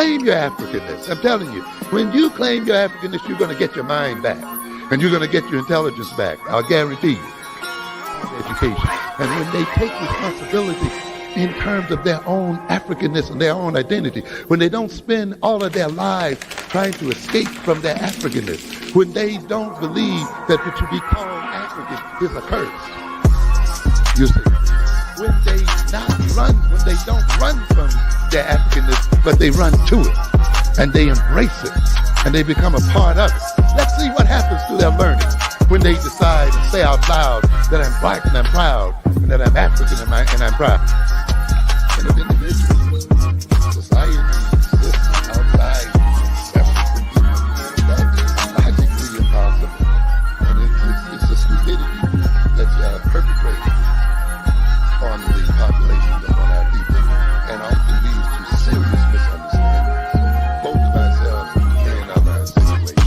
Claim your Africanness. I'm telling you, when you claim your Africanness, you're going to get your mind back. And you're going to get your intelligence back. I'll guarantee you. Education. And when they take responsibility in terms of their own Africanness and their own identity, when they don't spend all of their lives trying to escape from their Africanness, when they don't believe that to be called African is a curse, you see, when they don't run from their Africanness, but they run to it, and they embrace it, and they become a part of it. Let's see what happens to their learning when they decide and say out loud that I'm black and I'm proud, and that I'm African and I'm proud. And of individuals, society exists outside separate from you. That is logically impossible. And it's a stupidity that's perpetrated on the population, on our people, and often leads to serious misunderstandings, both of ourselves and of our situation.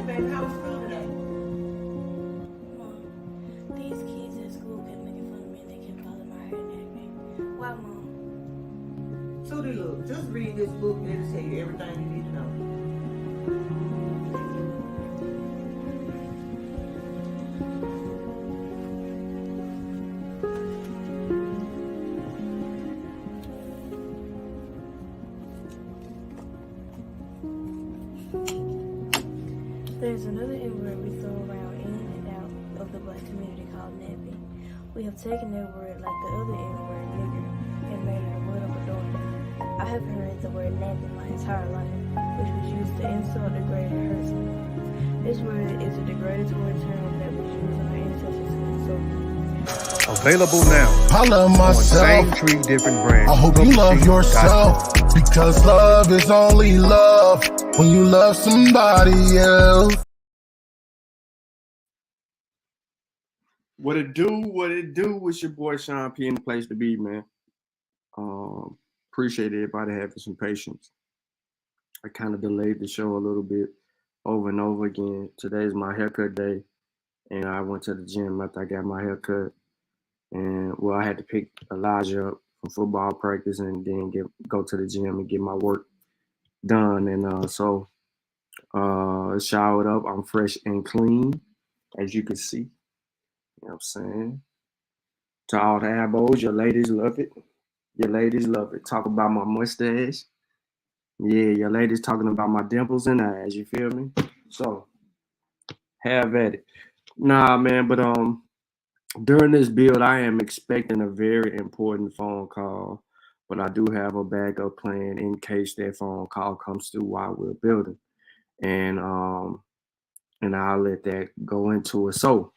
Baby, how was school today? Mom, these kids at school kept making fun of me and they kept calling my hair nappy. Why, Mom? Tootie, look, just read this book and it'll tell you everything you need to know. There's another N-word we throw around in and out of the black community called nappy. We have taken that word like the other N-word, nigger, and made it a word of adornment. I have heard the word nappy my entire life, which was used to insult, degrade, and hurt someone. This word is a derogatory term that was used in our ancestors to insult. Available now. I love myself. Same tree, different branch. I hope you love yourself, because love is only love when you love somebody else. What it do? It's your boy Sean P in the place to be, man. Appreciate everybody having some patience. I kind of delayed the show a little bit over and over again. Today's my haircut day, and I went to the gym after I got my haircut. And well, I had to pick Elijah up from football practice and then go to the gym and get my work done. And so showered up. I'm fresh and clean, as you can see. You know what I'm saying? To all the abos, your ladies love it. Your ladies love it. Talk about my mustache. Yeah, your ladies talking about my dimples and eyes. You feel me? So, have at it. Nah, man, but during this build, I am expecting a very important phone call, but I do have a backup plan in case that phone call comes through while we're building. And I'll let that go into it. So,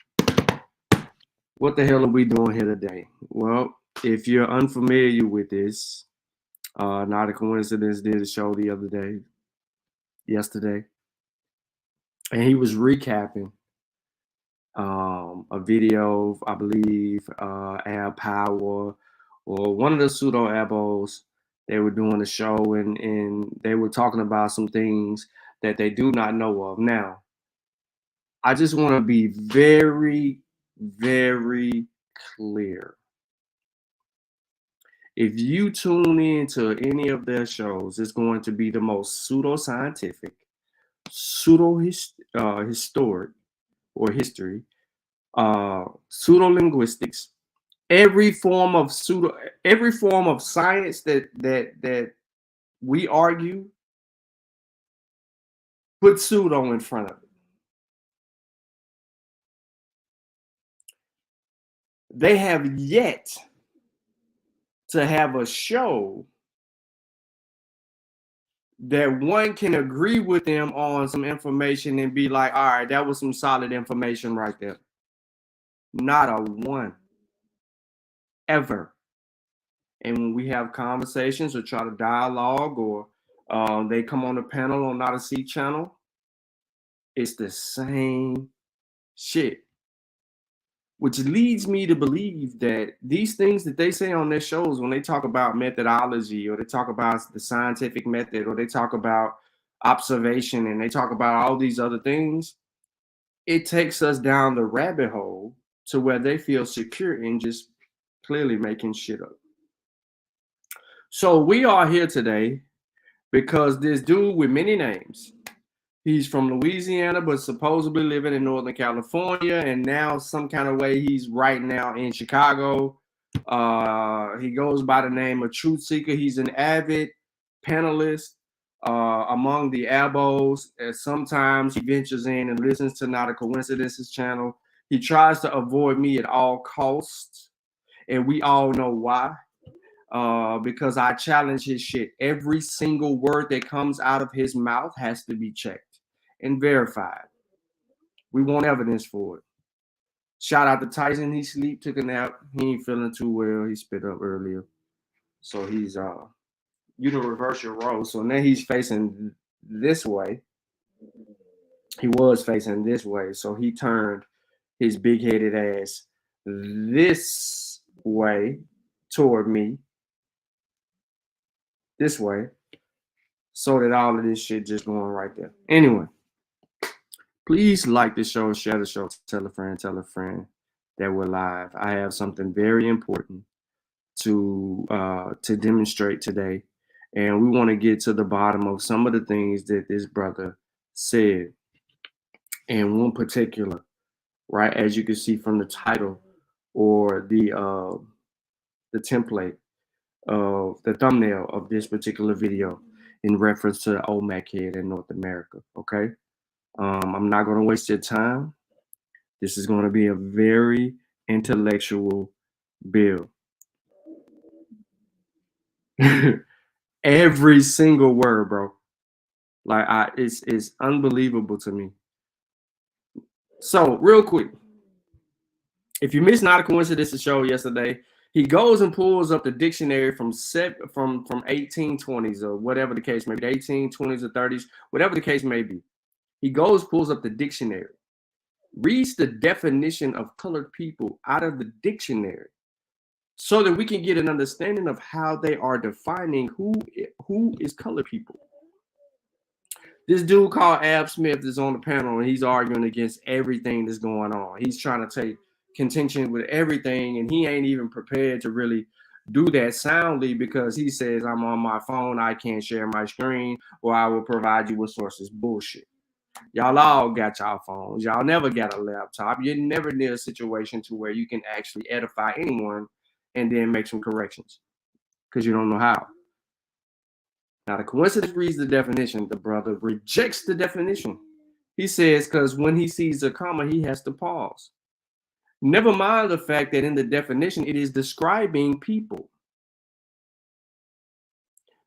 what the hell are we doing here today? Well, if you're unfamiliar with this, not a coincidence, did a show yesterday, and he was recapping a video, I believe, Ab Power or one of the pseudo abos. They were doing a show and they were talking about some things that they do not know of. Now, I just want to be very, very clear. If you tune into any of their shows, it's going to be the most pseudoscientific, historic or history, pseudo-linguistics, every form of science that we argue, put pseudo in front of it. they have yet to have a show that one can agree with them on some information and be like, all right, that was some solid information right there. Not a one. Ever. And when we have conversations or try to dialogue, or they come on the panel on Not a C channel, it's the same shit. Which leads me to believe that these things that they say on their shows, when they talk about methodology, or they talk about the scientific method, or they talk about observation, and they talk about all these other things, it takes us down the rabbit hole to where they feel secure in just clearly making shit up. So we are here today because this dude with many names, he's from Louisiana, but supposedly living in Northern California, and now some kind of way he's right now in Chicago. He goes by the name of Truth Seeker. He's an avid panelist among the Abos. And sometimes he ventures in and listens to Not a Coincidences channel. He tries to avoid me at all costs, and we all know why. Because I challenge his shit. Every single word that comes out of his mouth has to be checked and verified. We want evidence for it. Shout out to Tyson. He sleep, took a nap. He ain't feeling too well. He spit up earlier. So he's you to reverse your role. So now he's facing this way. He was facing this way. So he turned his big-headed ass this way toward me. This way, so that all of this shit just going right there. Anyway, please like the show, share the show, tell a friend that we're live. I have something very important to demonstrate today, and we want to get to the bottom of some of the things that this brother said. And one particular, right, as you can see from the title or the template of the thumbnail of this particular video in reference to the Olmec head in North America. Okay, I'm not going to waste your time. This is going to be a very intellectual build. Every single word, bro. Like it's unbelievable to me. So real quick, if you missed Not a Coincidence show yesterday, he goes and pulls up the dictionary from 1820s or whatever the case may be, 1820s or 30s, whatever the case may be. He goes, pulls up the dictionary, reads the definition of colored people out of the dictionary so that we can get an understanding of how they are defining who is colored people. This dude called Ab Smith is on the panel, and he's arguing against everything that's going on. He's trying to take contention with everything, and he ain't even prepared to really do that soundly, because he says, I'm on my phone, I can't share my screen, or I will provide you with sources. Bullshit. Y'all all got y'all phones. Y'all never got a laptop. You're never near a situation to where you can actually edify anyone and then make some corrections, because you don't know how. Now, the coincidence reads the definition. The brother rejects the definition. He says, because when he sees a comma, he has to pause. Never mind the fact that in the definition, it is describing people.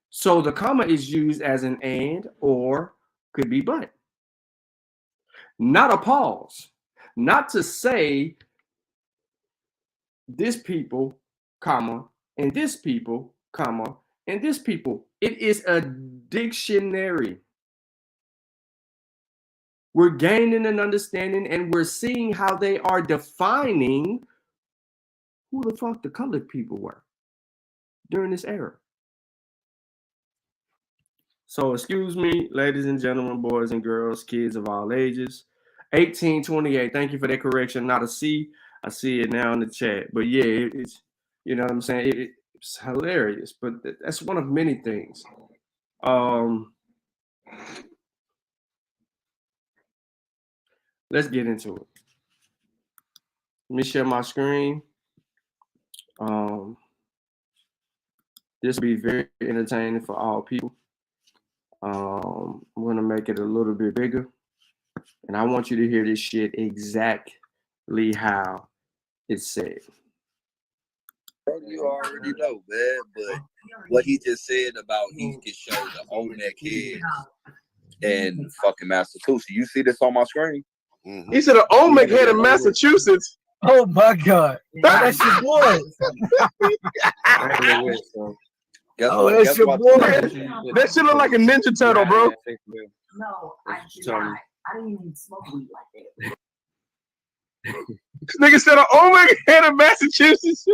So the comma is used as an and, or could be but. Not a pause. Not to say this people, comma, and this people, comma, and this people. It is a dictionary. We're gaining an understanding, and we're seeing how they are defining who the fuck the colored people were during this era. So excuse me, ladies and gentlemen, boys and girls, kids of all ages. 1828, thank you for that correction. Not a C. I see it now in the chat. But yeah, it's, you know what I'm saying? It's hilarious, but that's one of many things. Let's get into it. Let me share my screen. This will be very entertaining for all people. I'm gonna make it a little bit bigger, and I want you to hear this shit exactly how it's said. Bro, you already know, man. But what he just said about he can show the Olmec heads and fucking Massachusetts. You see this on my screen? Mm-hmm. He said an Olmec head in Massachusetts. Oh my God, that's your boy. Guess what? That shit look like a Ninja Turtle, bro. No, I didn't even smoke weed like that. This nigga said an Olmec head in Massachusetts.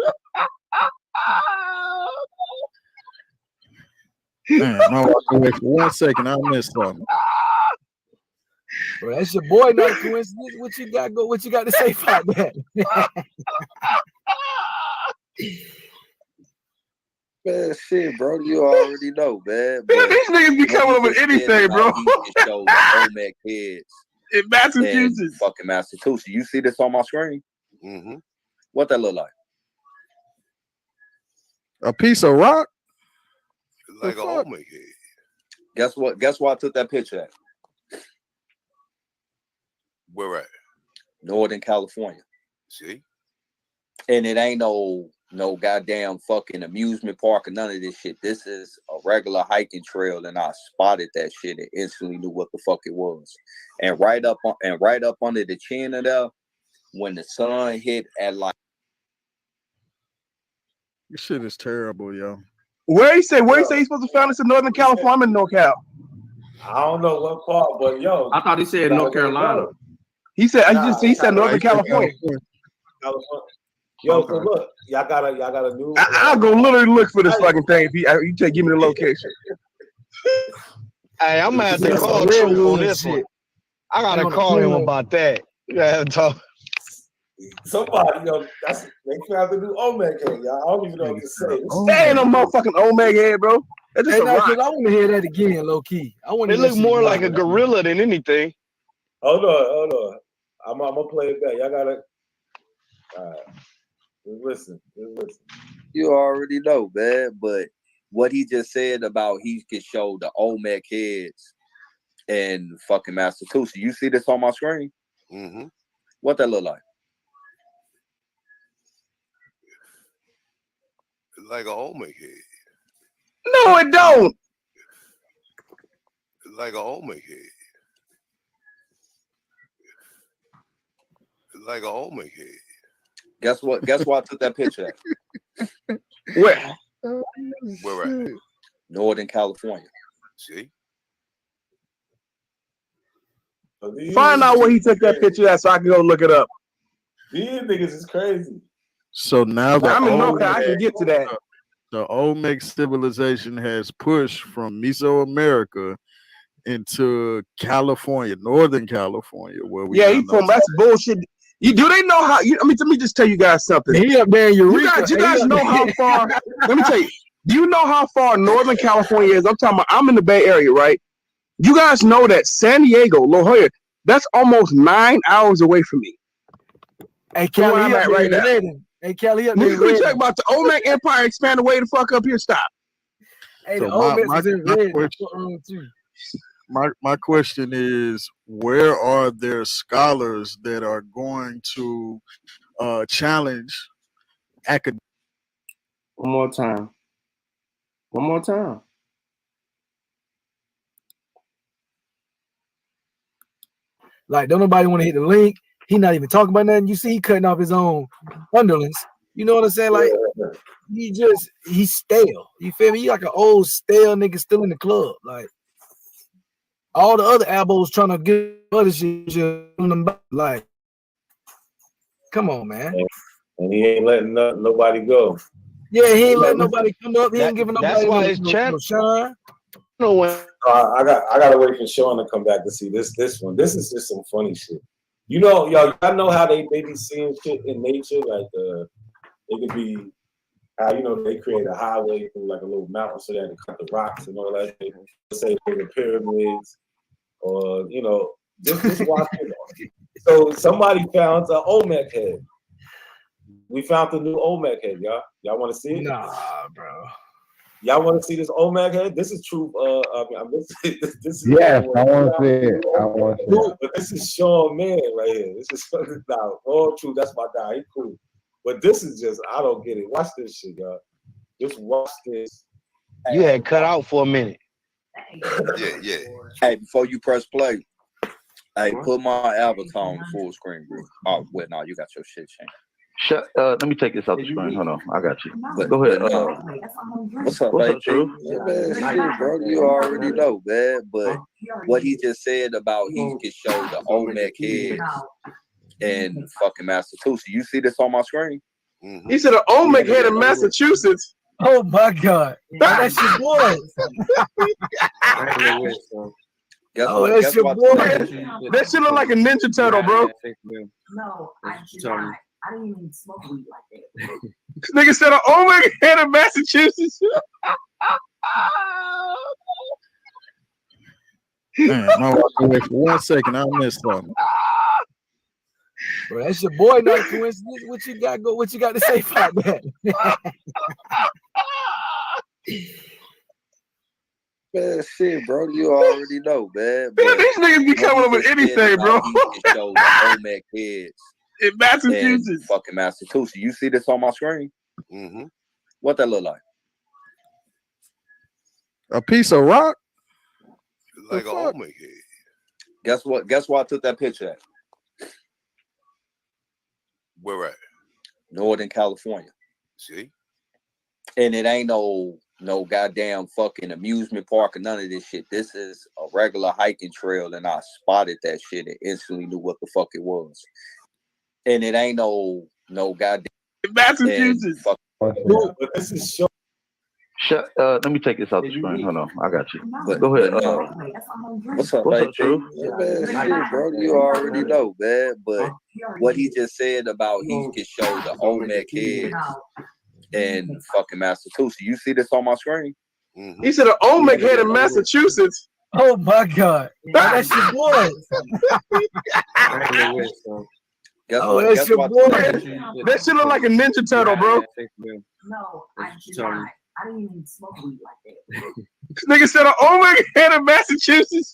Man, I'm walking away for 1 second. I missed something. Bro, that's your boy, not a coincidence. What you got? What you got to say about that? Man, shit, bro, you already know, man. Man, these niggas be coming up with anything, bro. He can show the Olmec heads in Massachusetts. Fucking Massachusetts. You see this on my screen? Mm-hmm. What that look like? A piece of rock? Like an Olmec head. Guess what? Guess where I took that picture at? Where at? Northern California. See? And it ain't no goddamn fucking amusement park or none of this shit. This is a regular hiking trail, and I spotted that shit and instantly knew what the fuck it was. And right up under the chin of there, when the sun hit at like, this shit is terrible, yo. Where he say he's supposed to find us in Northern California? I'm in NorCal. I don't know what part, but yo, I thought he said North Carolina. He said he said Northern California. Yo, so look, y'all got a new. I'll go literally look for this fucking thing if you take give me the location. Hey, I'm gonna have to call True on this one. I gotta call him about that. Yeah, talk. Somebody, they found the new Olmec head, y'all. I don't even know what to say. That ain't no motherfucking Olmec head, bro. That's just a rock. I want to hear that again, low key. It look more like a gorilla than anything. Hold on. I'm gonna play it back. Y'all gotta. All right. Listen. you already know, man. But what he just said about he can show the Olmec heads and fucking Massachusetts. You see this on my screen? Mm-hmm. What that look like? Like an Olmec head. No, it don't. Like an Olmec head. Like an Olmec head. Guess what? Guess where I took that picture at? Where? Where at? Northern California. See? Find out where he took that picture at so I can go look it up. These niggas is crazy. So now I'm in NorCal. I can get to that. The Olmec civilization has pushed from Mesoamerica into California, Northern California, where we that's bullshit. Do they know how? Let me just tell you guys something. He up there in Eureka. You guys know how far? Let me tell you. Do you know how far Northern California is? I'm talking about. I'm in the Bay Area, right? You guys know that San Diego, La Jolla, that's almost 9 hours away from me. Hey, Kelly, I'm at right now. Hey, Kelly, up there. We talk about the Olmec Empire expand away the fuck up here. Stop. Hey, the Olmec is in red. My question is, where are there scholars that are going to challenge academic? One more time. Like, don't nobody want to hit the link. He not even talking about nothing. You see, he cutting off his own underlings. You know what I'm saying? Like, he's stale. You feel me? He like an old stale nigga still in the club. Like, all the other abos trying to get other shit on them. Like, come on, man. And he ain't letting nobody go. Yeah, he ain't letting nobody come up. He ain't giving nobody. That's why his chat. Shine. I gotta wait for Sean to come back to see this one. This is just some funny shit. You know, y'all know how they be seeing shit in nature, like it could be how they create a highway through like a little mountain so they had to cut the rocks and all that. They say the pyramids, or just watch it. So somebody found an Olmec head. We found the new Olmec head, y'all. Y'all want to see it? Nah, bro. Y'all want to see this Olmec head? This is true. This is yes, I want to see it. I want to see it. But this is Sean Man right here. This is now all true. That's my guy. He cool. But this is just, I don't get it. Watch this shit, y'all. Just watch this. You had cut out for a minute. Yeah. Hey, before you press play, hey, put my avatar on the full screen, bro. Oh, well, no, you got your shit changed. Let me take this off the screen. Hold on, I got you. But, Go ahead. What's up, what's baby? up, True? Yeah, man, shit, bro. You already know, man. But what he just said about he can show the Olmec heads in fucking Massachusetts. You see this on my screen? Mm-hmm. He said an Olmec head in Massachusetts. Oh my God. That's your boy. Guess Oh, what? that's Guess your what? boy. That shit look like a Ninja Turtle, bro. No, I did not. I didn't even smoke weed like that. This nigga said an Olmec head in Massachusetts. Man, my walk away for 1 second. I missed something. Bro, that's your boy, not a coincidence. What you got? What you got to say about that? Man, shit, bro. You already know, man. Man, these niggas be coming up with anything, bro. He can show the Olmec heads in Massachusetts. in fucking Massachusetts. You see this on my screen? Mm-hmm. What that look like? A piece of rock? Like an Olmec head. Guess what? Guess where I took that picture at? Where at? Northern California. See? And it ain't no goddamn fucking amusement park or none of this shit. This is a regular hiking trail, and I spotted that shit and instantly knew what the fuck it was. And it ain't no goddamn Massachusetts. But this is show. Let me take this off the screen. Hold on, I got you. But, Go ahead. what's up, what's baby? up, True? Yeah, man, shit, bro. You already know, man. But what he just said about he can show the Olmec heads in fucking Massachusetts. You see this on my screen? Mm-hmm. He said an Olmec head in Massachusetts. Oh my God. That's your boy. Guess your what? boy. That shit look like a Ninja Turtle, bro. No, I did not. I didn't even smoke weed like that. This nigga said an Olmec head in Massachusetts.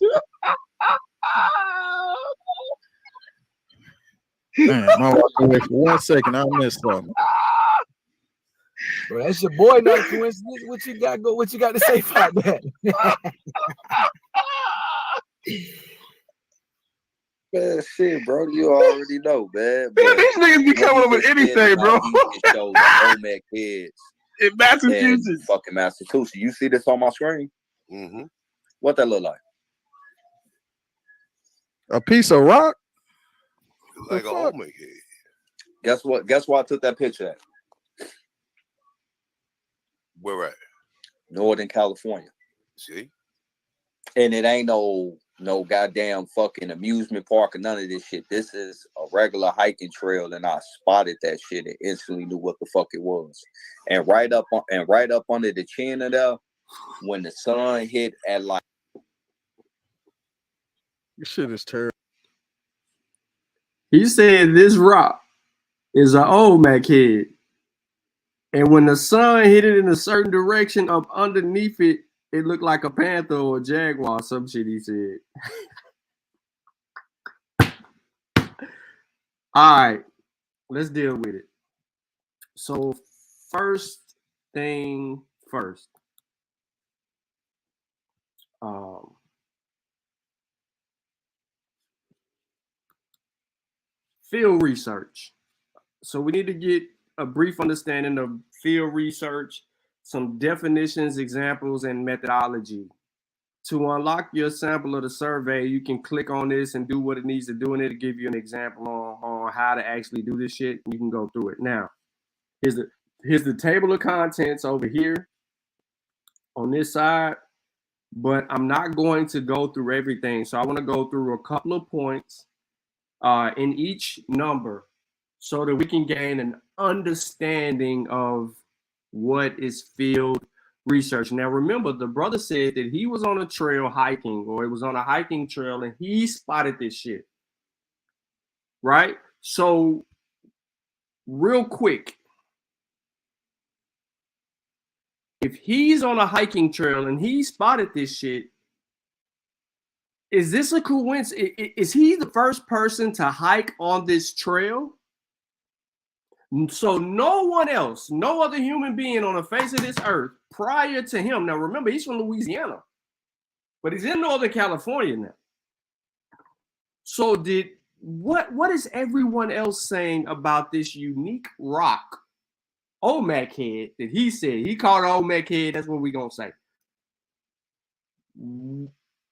Man, my walk away for 1 second. I missed something. Bro, that's your boy, not a coincidence. What you got? What you got to say about that? Man, shit, bro. You already know, man. Man, these niggas be coming up with anything, bro. He can show the Olmec heads in Massachusetts. in fucking Massachusetts. You see this on my screen? Mm-hmm. What that look like? A piece of rock? Like an Olmec head. Guess what? Guess where I took that picture at? Where at? Northern California. See? And it ain't no goddamn fucking amusement park or none of this shit. This is a regular hiking trail, and I spotted that shit and instantly knew what the fuck it was. And right up under the chin of there, when the sun hit at like This shit is terrible. He said this rock is an Olmec head. And when the sun hit it in a certain direction up underneath it, it looked like a panther or a jaguar or some shit he said. All right, let's deal with it. So first thing first. Field research. So we need to get a brief understanding of field research, some definitions, examples, and methodology. To unlock your sample of the survey, you can click on this and do what it needs to do, and it'll give you an example on how to actually do this shit. You can go through it. Now, here's the table of contents over here on this side, but I'm not going to go through everything. So I want to go through a couple of points in each number so that we can gain an understanding of what is field research. Now, remember, the brother said that he was on a trail hiking, or it was on a hiking trail, and he spotted this shit, right? So real quick, if he's on a hiking trail and he spotted this shit, is this a coincidence? Is he the first person to hike on this trail? So no one else, no other human being on the face of this earth prior to him. Now remember, he's from Louisiana, but he's in Northern California now. So what is everyone else saying about this unique rock, Olmec head, that he said he called it Olmec head? That's what we're gonna say.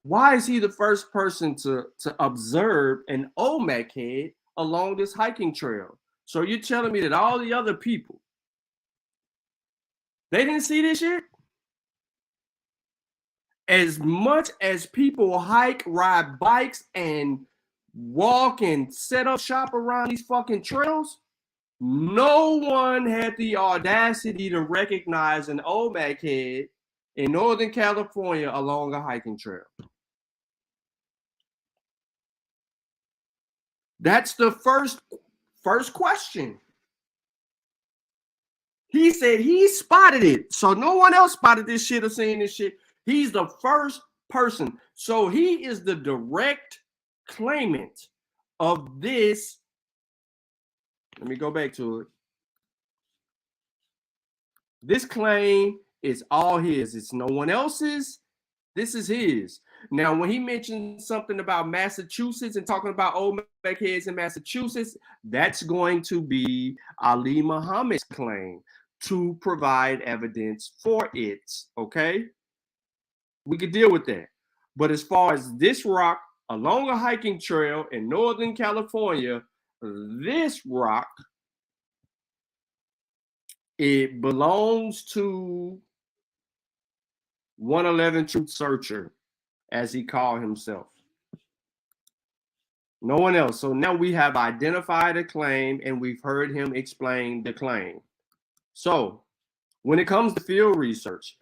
Why is he the first person to observe an Olmec head along this hiking trail? So you're telling me that all the other people, they didn't see this shit? As much as people hike, ride bikes, and walk and set up shop around these fucking trails, no one had the audacity to recognize an Olmec head in Northern California along a hiking trail. That's the first question. He said he spotted it. So no one else spotted this shit or seen this shit. He's the first person. So he is the direct claimant of this. Let me go back to it. This claim is all his. It's no one else's. This is his. Now, when he mentioned something about Massachusetts and talking about Olmec heads in Massachusetts, that's going to be Ali Muhammad's claim to provide evidence for it. Okay? We could deal with that. But as far as this rock along a hiking trail in Northern California, this rock, it belongs to 111 Truth Searcher, as he called himself. No one else. So now we have identified a claim and we've heard him explain the claim. So when it comes to field research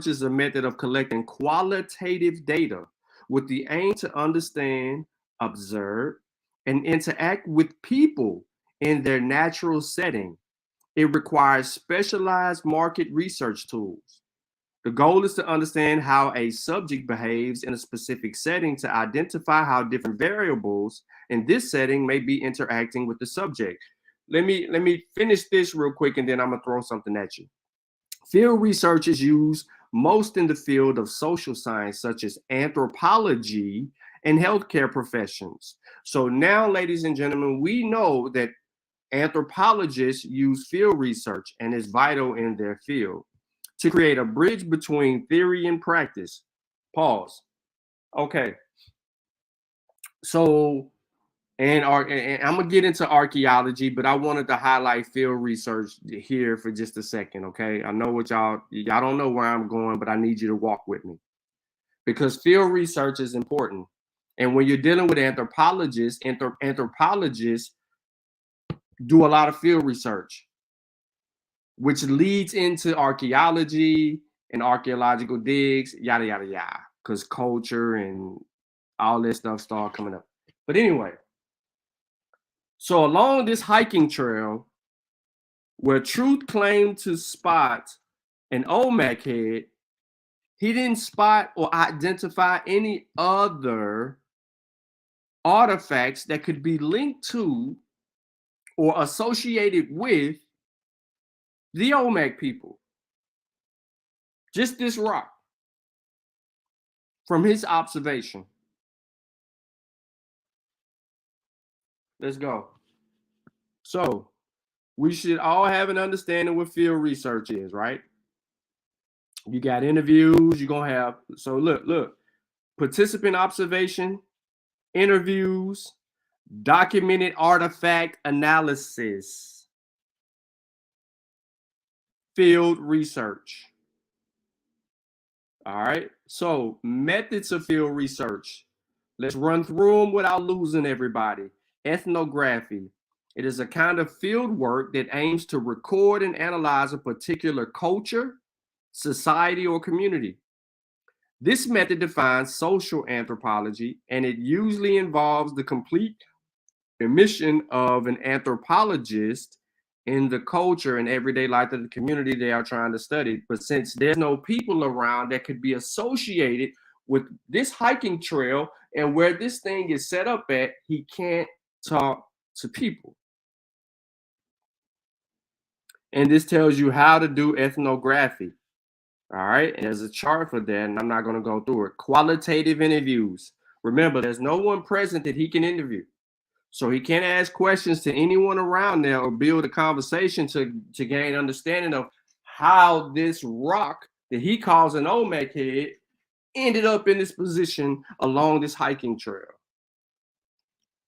is a method of collecting qualitative data with the aim to understand, observe, and interact with people in their natural setting. It requires specialized market research tools. The goal is to understand how a subject behaves in a specific setting to identify how different variables in this setting may be interacting with the subject. Let me finish this real quick and then I'm gonna throw something at you. Field research is used most in the field of social science, such as anthropology and healthcare professions. So now, ladies and gentlemen, we know that anthropologists use field research and is vital in their field to create a bridge between theory and practice. Pause. Okay. So, and I'm gonna get into archaeology, but I wanted to highlight field research here for just a second. Okay, I know what y'all don't know where I'm going, but I need you to walk with me because field research is important. And when you're dealing with anthropologists, anthropologists do a lot of field research, which leads into archaeology and archaeological digs, yada, yada, yada, because culture and all this stuff start coming up. But anyway, so along this hiking trail, where Truth claimed to spot an Olmec head, he didn't spot or identify any other artifacts that could be linked to or associated with the Olmec people. Just this rock from his observation. Let's go. So we should all have an understanding what field research is, right? You got interviews, you're gonna have, so look, participant observation, interviews, documented artifact analysis, field research. All right, so methods of field research. Let's run through them without losing everybody. Ethnography. It is a kind of field work that aims to record and analyze a particular culture, society, or community. This method defines social anthropology, and it usually involves the complete immersion of an anthropologist in the culture and everyday life of the community they are trying to study. But since there's no people around that could be associated with this hiking trail and where this thing is set up at, he can't talk to people. And this tells you how to do ethnography. All right. And there's a chart for that, and I'm not going to go through it. Qualitative interviews. Remember, there's no one present that he can interview. So he can't ask questions to anyone around there or build a conversation to gain understanding of how this rock that he calls an Olmec head ended up in this position along this hiking trail.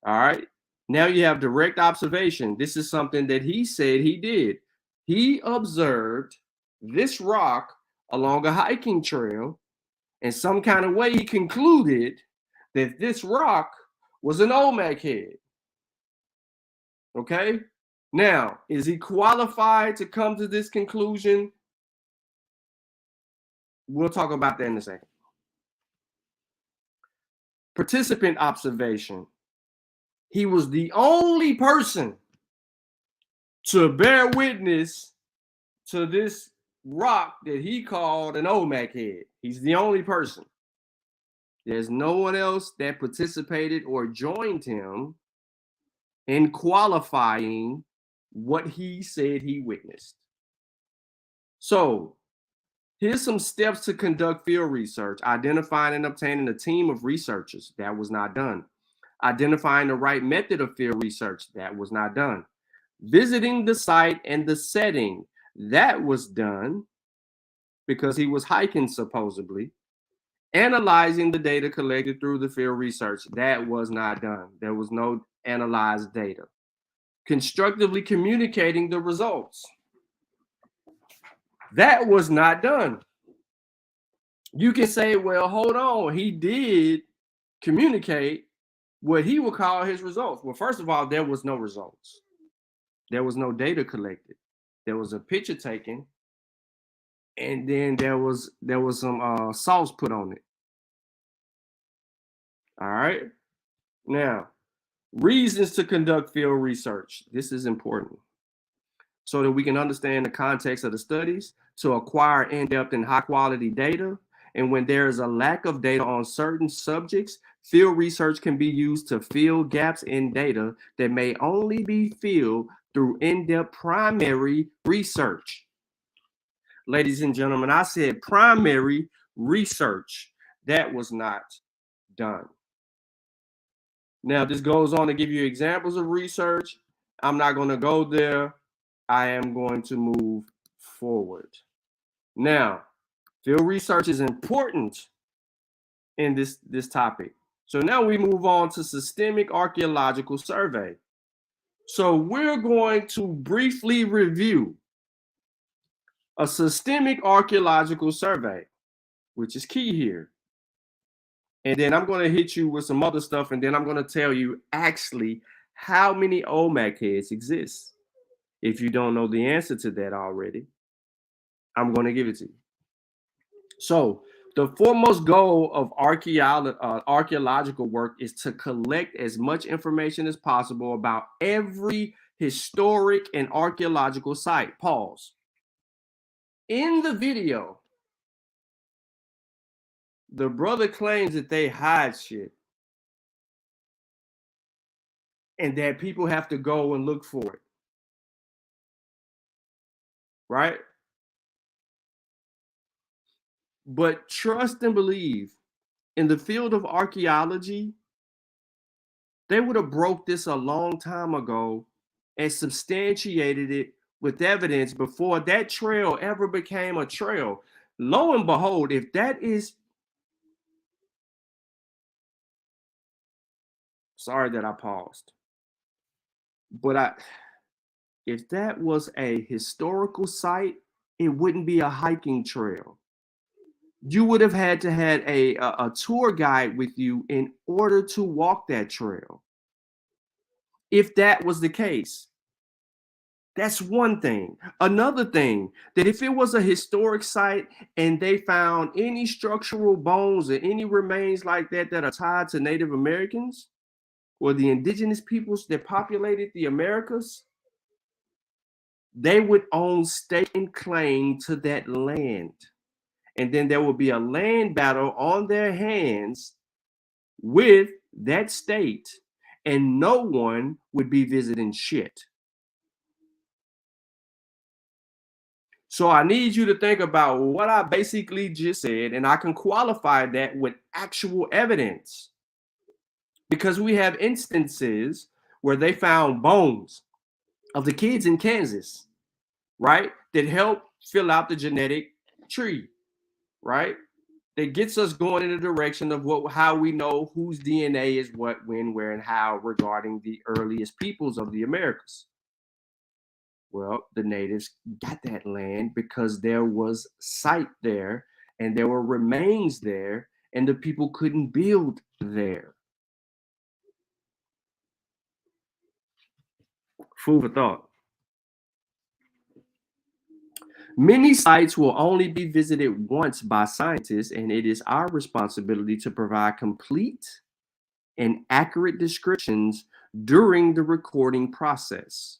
All right. Now you have direct observation. This is something that he said he did. He observed this rock along a hiking trail, and some kind of way he concluded that this rock was an Olmec head. Okay? Now, is he qualified to come to this conclusion? We'll talk about that in a second. Participant observation. He was the only person to bear witness to this rock that he called an Olmec head. He's the only person. There's no one else that participated or joined him in qualifying what he said he witnessed. So here's some steps to conduct field research. Identifying and obtaining a team of researchers. That was not done. Identifying the right method of field research. That was not done. Visiting the site and the setting. That was done because he was hiking supposedly. Analyzing the data collected through the field research. That was not done. There was no analyzed data. Constructively communicating the results. That was not done. You can say, well, hold on. He did communicate what he would call his results. Well, first of all, there was no results. There was no data collected. There was a picture taken, and then there was some sauce put on it. All right. Now, reasons to conduct field research. This is important so that we can understand the context of the studies, to acquire in-depth and high-quality data. And when there is a lack of data on certain subjects, field research can be used to fill gaps in data that may only be filled through in-depth primary research. Ladies and gentlemen, I said primary research. That was not done. Now, this goes on to give you examples of research. I'm not going to go there. I am going to move forward. Now, field research is important in this topic. So now we move on to systemic archaeological survey. So we're going to briefly review a systemic archaeological survey, which is key here. And then I'm going to hit you with some other stuff, and then I'm going to tell you actually how many Olmec heads exist. If you don't know the answer to that already, I'm going to give it to you. So the foremost goal of archaeological work is to collect as much information as possible about every historic and archaeological site. Pause. In the video, the brother claims that they hide shit and that people have to go and look for it. Right? But trust and believe, in the field of archaeology, they would have broke this a long time ago and substantiated it with evidence before that trail ever became a trail. Lo and behold, if that is... Sorry that I paused. But if that was a historical site, it wouldn't be a hiking trail. You would have had to have a tour guide with you in order to walk that trail. If that was the case, that's one thing. Another thing, that if it was a historic site and they found any structural bones or any remains like that that are tied to Native Americans or the indigenous peoples that populated the Americas, they would own stake and claim to that land. And then there would be a land battle on their hands with that state, and no one would be visiting shit. So I need you to think about what I basically just said, and I can qualify that with actual evidence. Because we have instances where they found bones of the kids in Kansas, right, that help fill out the genetic tree, right? That gets us going in the direction of how we know whose DNA is what, when, where, and how regarding the earliest peoples of the Americas. Well, the natives got that land because there was site there and there were remains there and the people couldn't build there. Food for thought. Many sites will only be visited once by scientists, and it is our responsibility to provide complete and accurate descriptions during the recording process.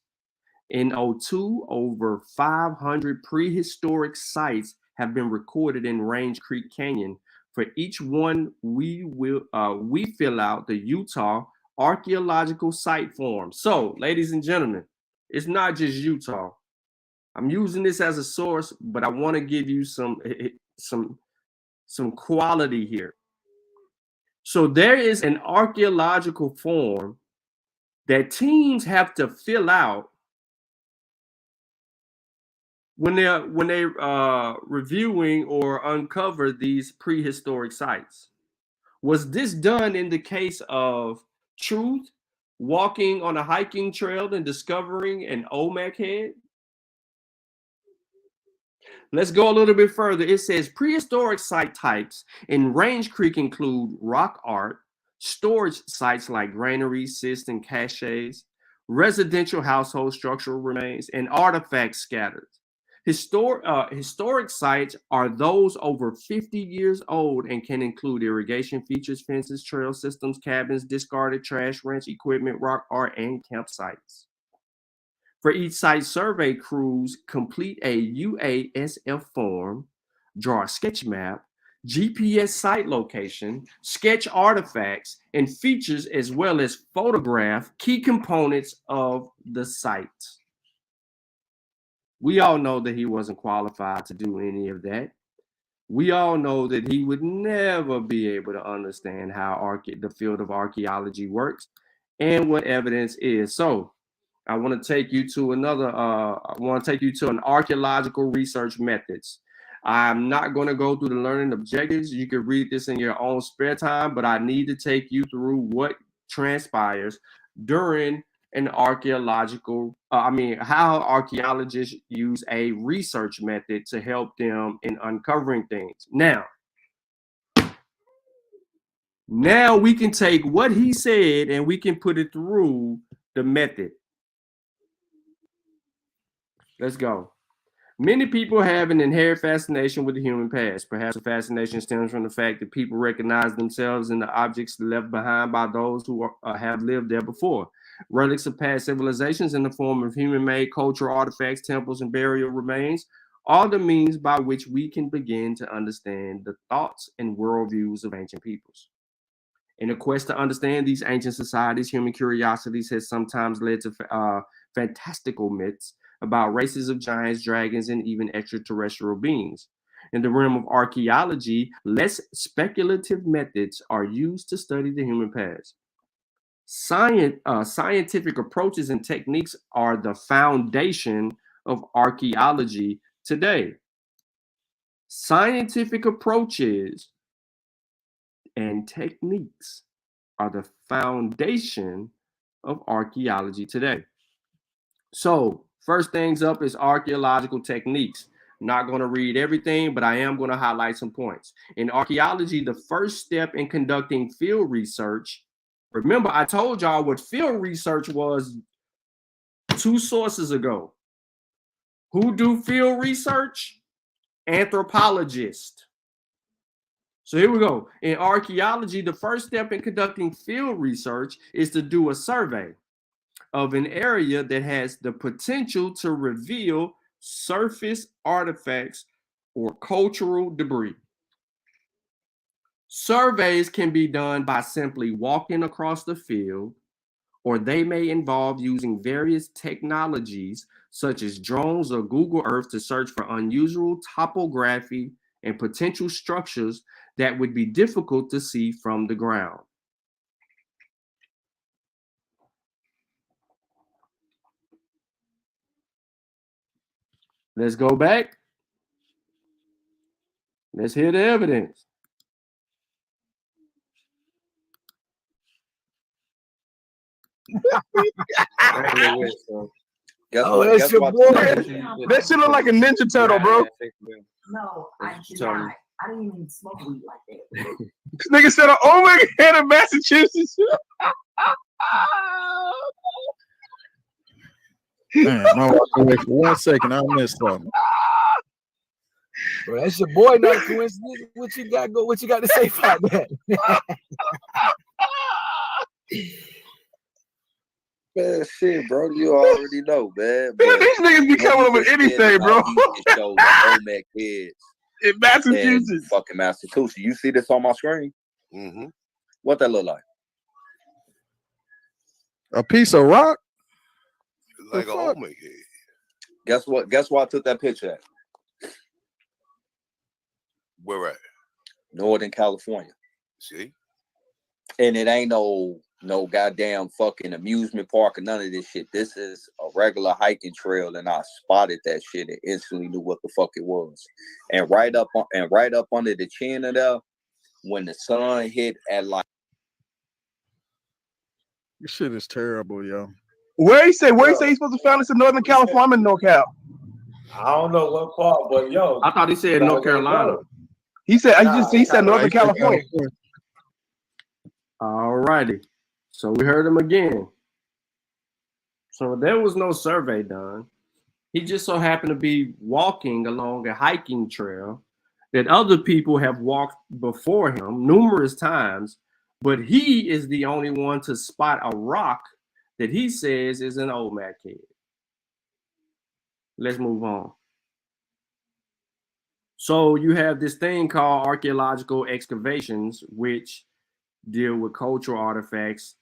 In 2002, over 500 prehistoric sites have been recorded in Range Creek Canyon. For each one, we fill out the Utah Archaeological Site Form. So, ladies and gentlemen, it's not just Utah. I'm using this as a source, but I want to give you some quality here. So there is an archaeological form that teams have to fill out when they're reviewing or uncover these prehistoric sites. Was this done in the case of Truth walking on a hiking trail and discovering an Olmec head? Let's go a little bit further. It says prehistoric site types in Range Creek include rock art, storage sites like granaries, cists, and caches, residential household structural remains, and artifacts scattered. Historic sites are those over 50 years old and can include irrigation features, fences, trail systems, cabins, discarded trash, ranch equipment, rock art, and campsites. For each site, survey crews complete a UASF form, draw a sketch map, GPS site location, sketch artifacts and features, as well as photograph key components of the site. We all know that he wasn't qualified to do any of that. We all know that he would never be able to understand how the field of archaeology works and what evidence is. So I want to take you to an archaeological research methods. I'm not going to go through the learning objectives. You can read this in your own spare time, but I need to take you through what transpires during an archaeological, how archaeologists use a research method to help them in uncovering things. Now we can take what he said and we can put it through the method. Let's go. Many people have an inherent fascination with the human past. Perhaps the fascination stems from the fact that people recognize themselves in the objects left behind by those who have lived there before. Relics of past civilizations in the form of human-made cultural artifacts, temples, and burial remains are the means by which we can begin to understand the thoughts and worldviews of ancient peoples. In a quest to understand these ancient societies, human curiosities has sometimes led to fantastical myths about races of giants, dragons, and even extraterrestrial beings. In the realm of archaeology, less speculative methods are used to study the human past. Scientific approaches and techniques are the foundation of archaeology today. Scientific approaches and techniques are the foundation of archaeology today. So, first things up is archaeological techniques. I'm not going to read everything, but I am going to highlight some points. In archaeology, the first step in conducting field research, remember I told y'all what field research was 2 sources ago. Who do field research? Anthropologists. So here we go. In archaeology, the first step in conducting field research is to do a survey of an area that has the potential to reveal surface artifacts or cultural debris. Surveys can be done by simply walking across the field, or they may involve using various technologies such as drones or Google Earth, to search for unusual topography and potential structures that would be difficult to see from the ground. Let's go back. Let's hear the evidence. That's your boy. That shit look like a Ninja Turtle, bro. No, I did not. I didn't even smoke weed like that. This nigga said an Olmec head in Massachusetts. Man, my wife away for 1 second. I missed something. Bro, that's your boy, not coincidence. What you got? What you got to say about that? Man, shit, bro, you already know, man. Man, these niggas be coming up with anything, bro. Olmec heads in Massachusetts. In fucking Massachusetts. You see this on my screen? Mm-hmm. What that look like? A piece of rock? Like an Olmec head. Guess what? Guess where I took that picture at? Where at? Northern California. See? And it ain't no goddamn fucking amusement park or none of this shit. This is a regular hiking trail, and I spotted that shit and instantly knew what the fuck it was. And right up under the chin of there, when the sun hit at like, this shit is terrible, yo. Where he say he's supposed to find this in Northern California? I'm in NorCal. I don't know what part, but yo, I thought he said North Carolina. He said he said Northern California. All righty. So we heard him again. So there was no survey done. He just so happened to be walking along a hiking trail that other people have walked before him numerous times, but he is the only one to spot a rock that he says is an Olmec head. Let's move on. So you have this thing called archaeological excavations, which deal with cultural artifacts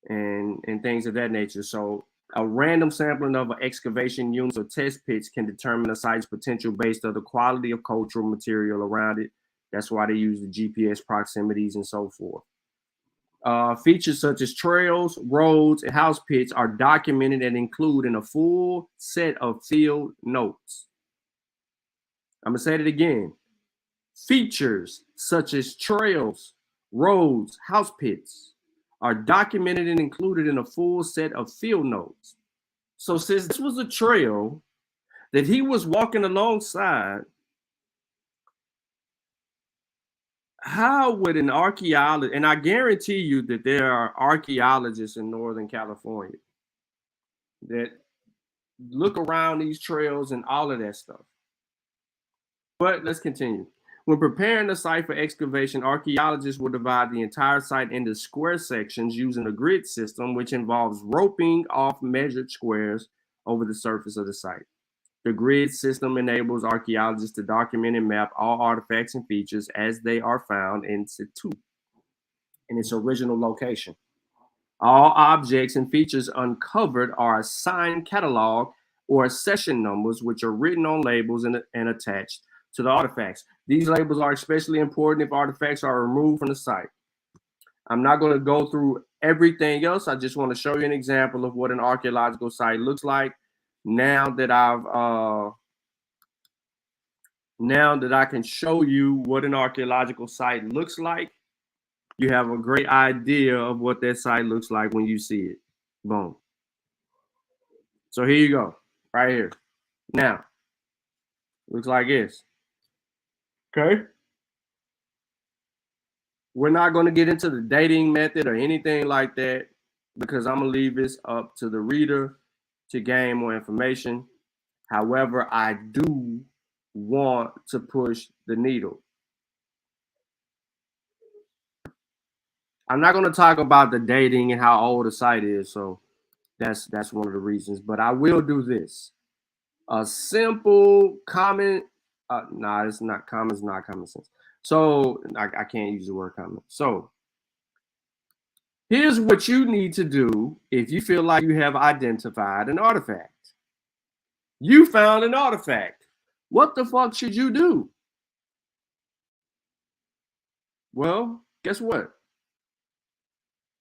and things of that nature. So a random sampling of an excavation units or test pits can determine a site's potential based on the quality of cultural material around it. That's why they use the GPS proximities and so forth. Features such as trails, roads, and house pits are documented and included in a full set of field notes. I'm gonna say it again. Features such as trails, roads, house pits are documented and included in a full set of field notes. So since this was a trail that he was walking alongside, how would an archaeologist, and I guarantee you that there are archaeologists in Northern California that look around these trails and all of that stuff. But let's continue. When preparing the site for excavation, archaeologists will divide the entire site into square sections using a grid system, which involves roping off measured squares over the surface of the site. The grid system enables archaeologists to document and map all artifacts and features as they are found in situ, in its original location. All objects and features uncovered are assigned catalog or accession numbers, which are written on labels and attached to the artifacts. These labels are especially important if artifacts are removed from the site. I'm not going to go through everything else. I just want to show you an example of what an archaeological site looks like. Now that I can show you what an archaeological site looks like, you have a great idea of what that site looks like when you see it. Boom. So here you go, right here. Now, looks like this. Okay. We're not going to get into the dating method or anything like that because I'm going to leave this up to the reader to gain more information. However, I do want to push the needle. I'm not going to talk about the dating and how old the site is, so that's one of the reasons. But I will do this. A simple comment. It's not common. It's not common sense. So I can't use the word common. So here's what you need to do if you feel like you have identified an artifact. You found an artifact. What the fuck should you do? Well, guess what?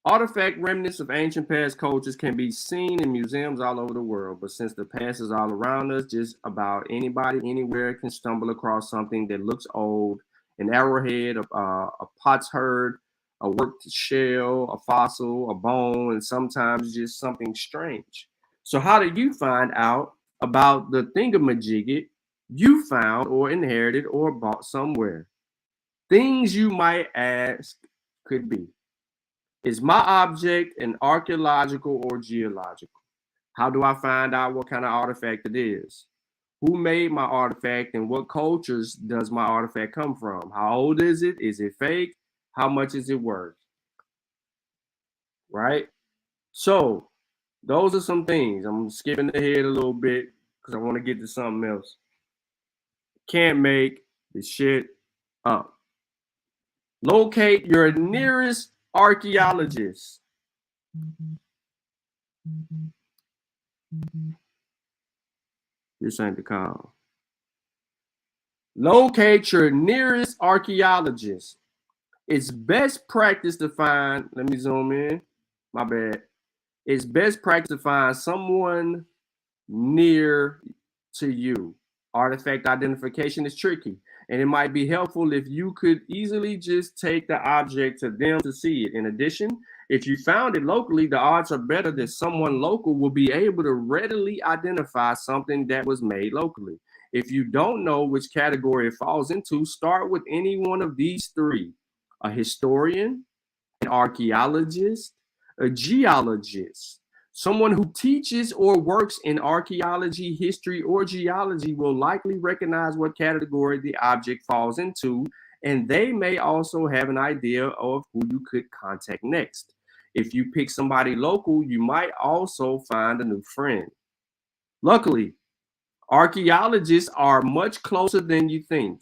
Artifact remnants of ancient past cultures can be seen in museums all over the world, but since the past is all around us, just about anybody anywhere can stumble across something that looks old, an arrowhead, a potsherd, a worked shell, a fossil, a bone, and sometimes just something strange. So how did you find out about the thingamajigget you found or inherited or bought somewhere? Things you might ask could be: is my object an archaeological or geological? How do I find out what kind of artifact it is? Who made my artifact and what cultures does my artifact come from? How old is it? Is it fake? How much is it worth? Right? So those are some things. I'm skipping ahead a little bit because I want to get to something else. Can't make the shit up. Locate your nearest archaeologist. This ain't the call. Locate your nearest archaeologist. It's best practice to find, let me zoom in, my bad. It's best practice to find someone near to you. Artifact identification is tricky, and it might be helpful if you could easily just take the object to them to see it. In addition, if you found it locally, the odds are better that someone local will be able to readily identify something that was made locally. If you don't know which category it falls into, start with any one of these three: a historian, an archaeologist, a geologist. Someone who teaches or works in archaeology, history, or geology will likely recognize what category the object falls into, and they may also have an idea of who you could contact next. If you pick somebody local, you might also find a new friend. Luckily, archaeologists are much closer than you think.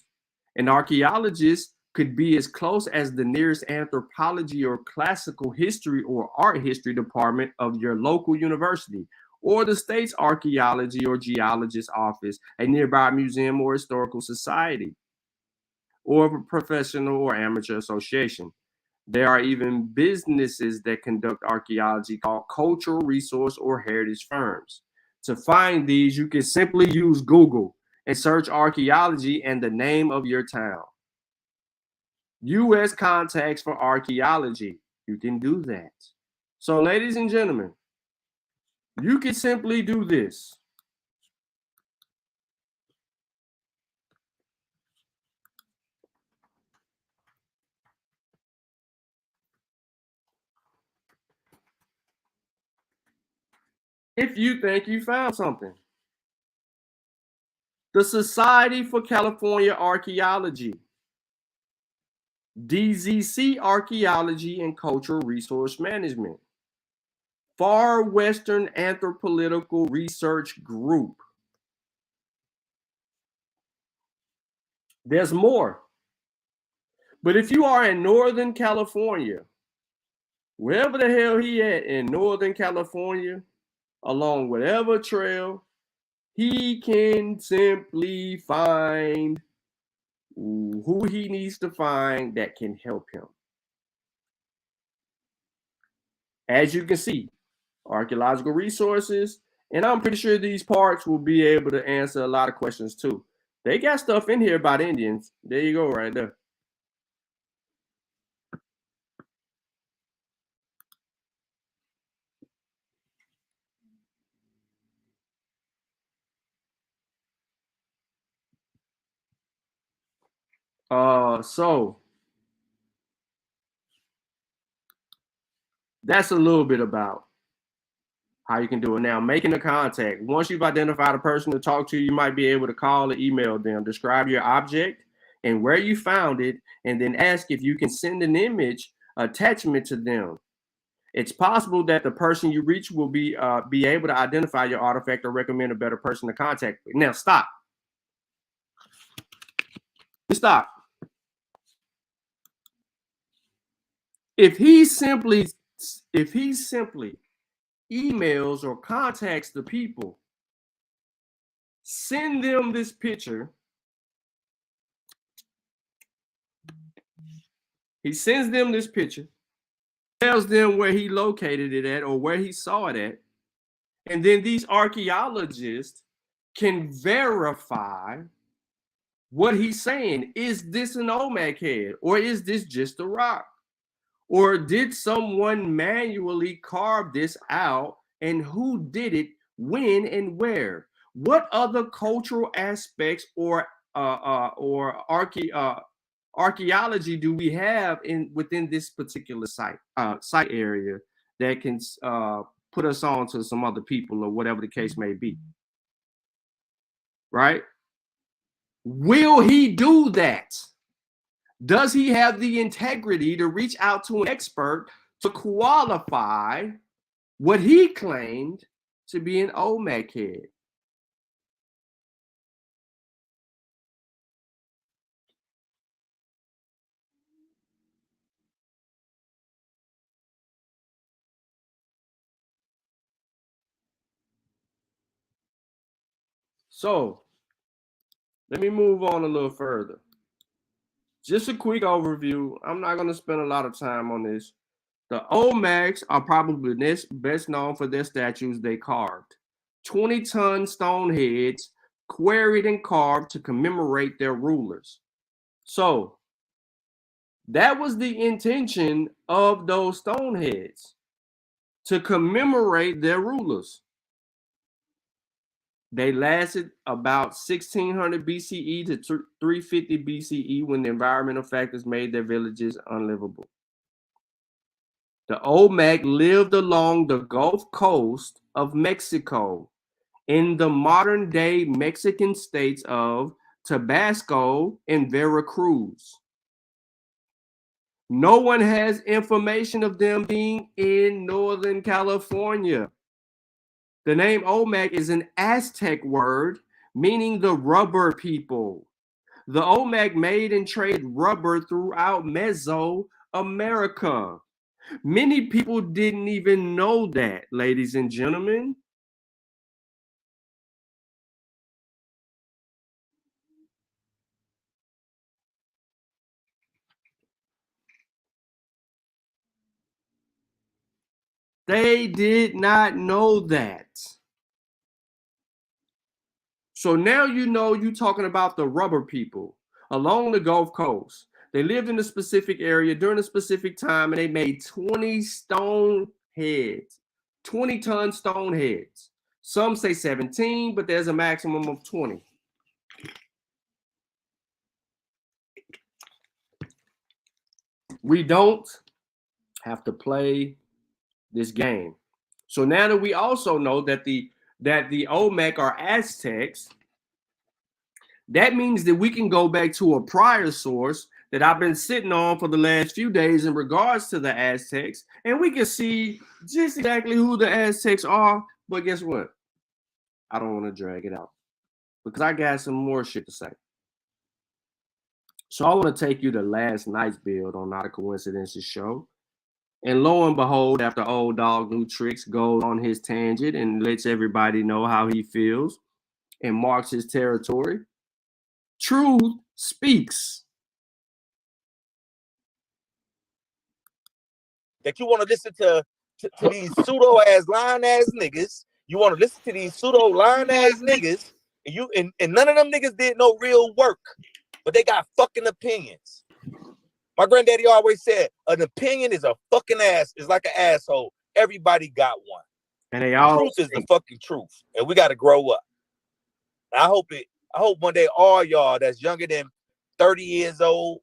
An archaeologist could be as close as the nearest anthropology or classical history or art history department of your local university, or the state's archaeology or geologist office, a nearby museum or historical society, or a professional or amateur association. There are even businesses that conduct archaeology called cultural resource or heritage firms. To find these, you can simply use Google and search archaeology and the name of your town. U.S. contacts for archaeology. You can do that. So, ladies and gentlemen, you can simply do this. If you think you found something. The Society for California Archaeology, DZC Archaeology and Cultural Resource Management, Far Western Anthropological Research Group. There's more. But if you are in Northern California, wherever the hell he at in Northern California, along whatever trail, he can simply find who he needs to find that can help him. As you can see, archaeological resources, and I'm pretty sure these parts will be able to answer a lot of questions too. They got stuff in here about Indians. There you go, right there. So that's a little bit about how you can do it. Now, making a contact. Once you've identified a person to talk to, you might be able to call or email them. Describe your object and where you found it, and then ask if you can send an image attachment to them. It's possible that the person you reach will be able to identify your artifact or recommend a better person to contact. Now, stop. Stop. If he simply emails or contacts the people send them this picture. He sends them this picture, tells them where he located it at or where he saw it at. And then these archaeologists can verify what he's saying. Is this an Olmec head, or is this just a rock? Or did someone manually carve this out, and who did it, when, and where? What other cultural aspects or archaeology do we have within this particular site area that can put us on to some other people or whatever the case may be? Right? Will he do that? Does he have the integrity to reach out to an expert to qualify what he claimed to be an Olmec head? So let me move on a little further. Just a quick overview. I'm not going to spend a lot of time on this. The Olmecs are probably best known for their statues they carved. 20-ton stone heads quarried and carved to commemorate their rulers. So that was the intention of those stone heads, to commemorate their rulers. They lasted about 1600 BCE to 350 BCE when the environmental factors made their villages unlivable. The Olmec lived along the Gulf Coast of Mexico in the modern-day Mexican states of Tabasco and Veracruz. No one has information of them being in Northern California. The name Olmec is an Aztec word meaning the rubber people. The Olmec made and traded rubber throughout Mesoamerica. Many people didn't even know that, ladies and gentlemen. They did not know that. So now you know you're talking about the rubber people along the Gulf Coast. They lived in a specific area during a specific time, and they made 20 stone heads, 20-ton stone heads. Some say 17, but there's a maximum of 20. We don't have to play this game. So now that we also know that the Olmec are Aztecs, that means that we can go back to a prior source that I've been sitting on for the last few days in regards to the Aztecs, and we can see just exactly who the Aztecs are. But guess what? I don't want to drag it out because I got some more shit to say. So I want to take you to last night's build on Not a Coincidence's show. And lo and behold, after Old Dog New Tricks goes on his tangent and lets everybody know how he feels and marks his territory, truth speaks. That you want to listen to these pseudo-ass, lying-ass niggas. You want to listen to these pseudo-lying-ass niggas, and none of them niggas did no real work, but they got fucking opinions. My granddaddy always said, an opinion is a fucking ass. It's like an asshole. Everybody got one. And they all truth is the fucking truth. And we got to grow up. I hope one day all y'all that's younger than 30 years old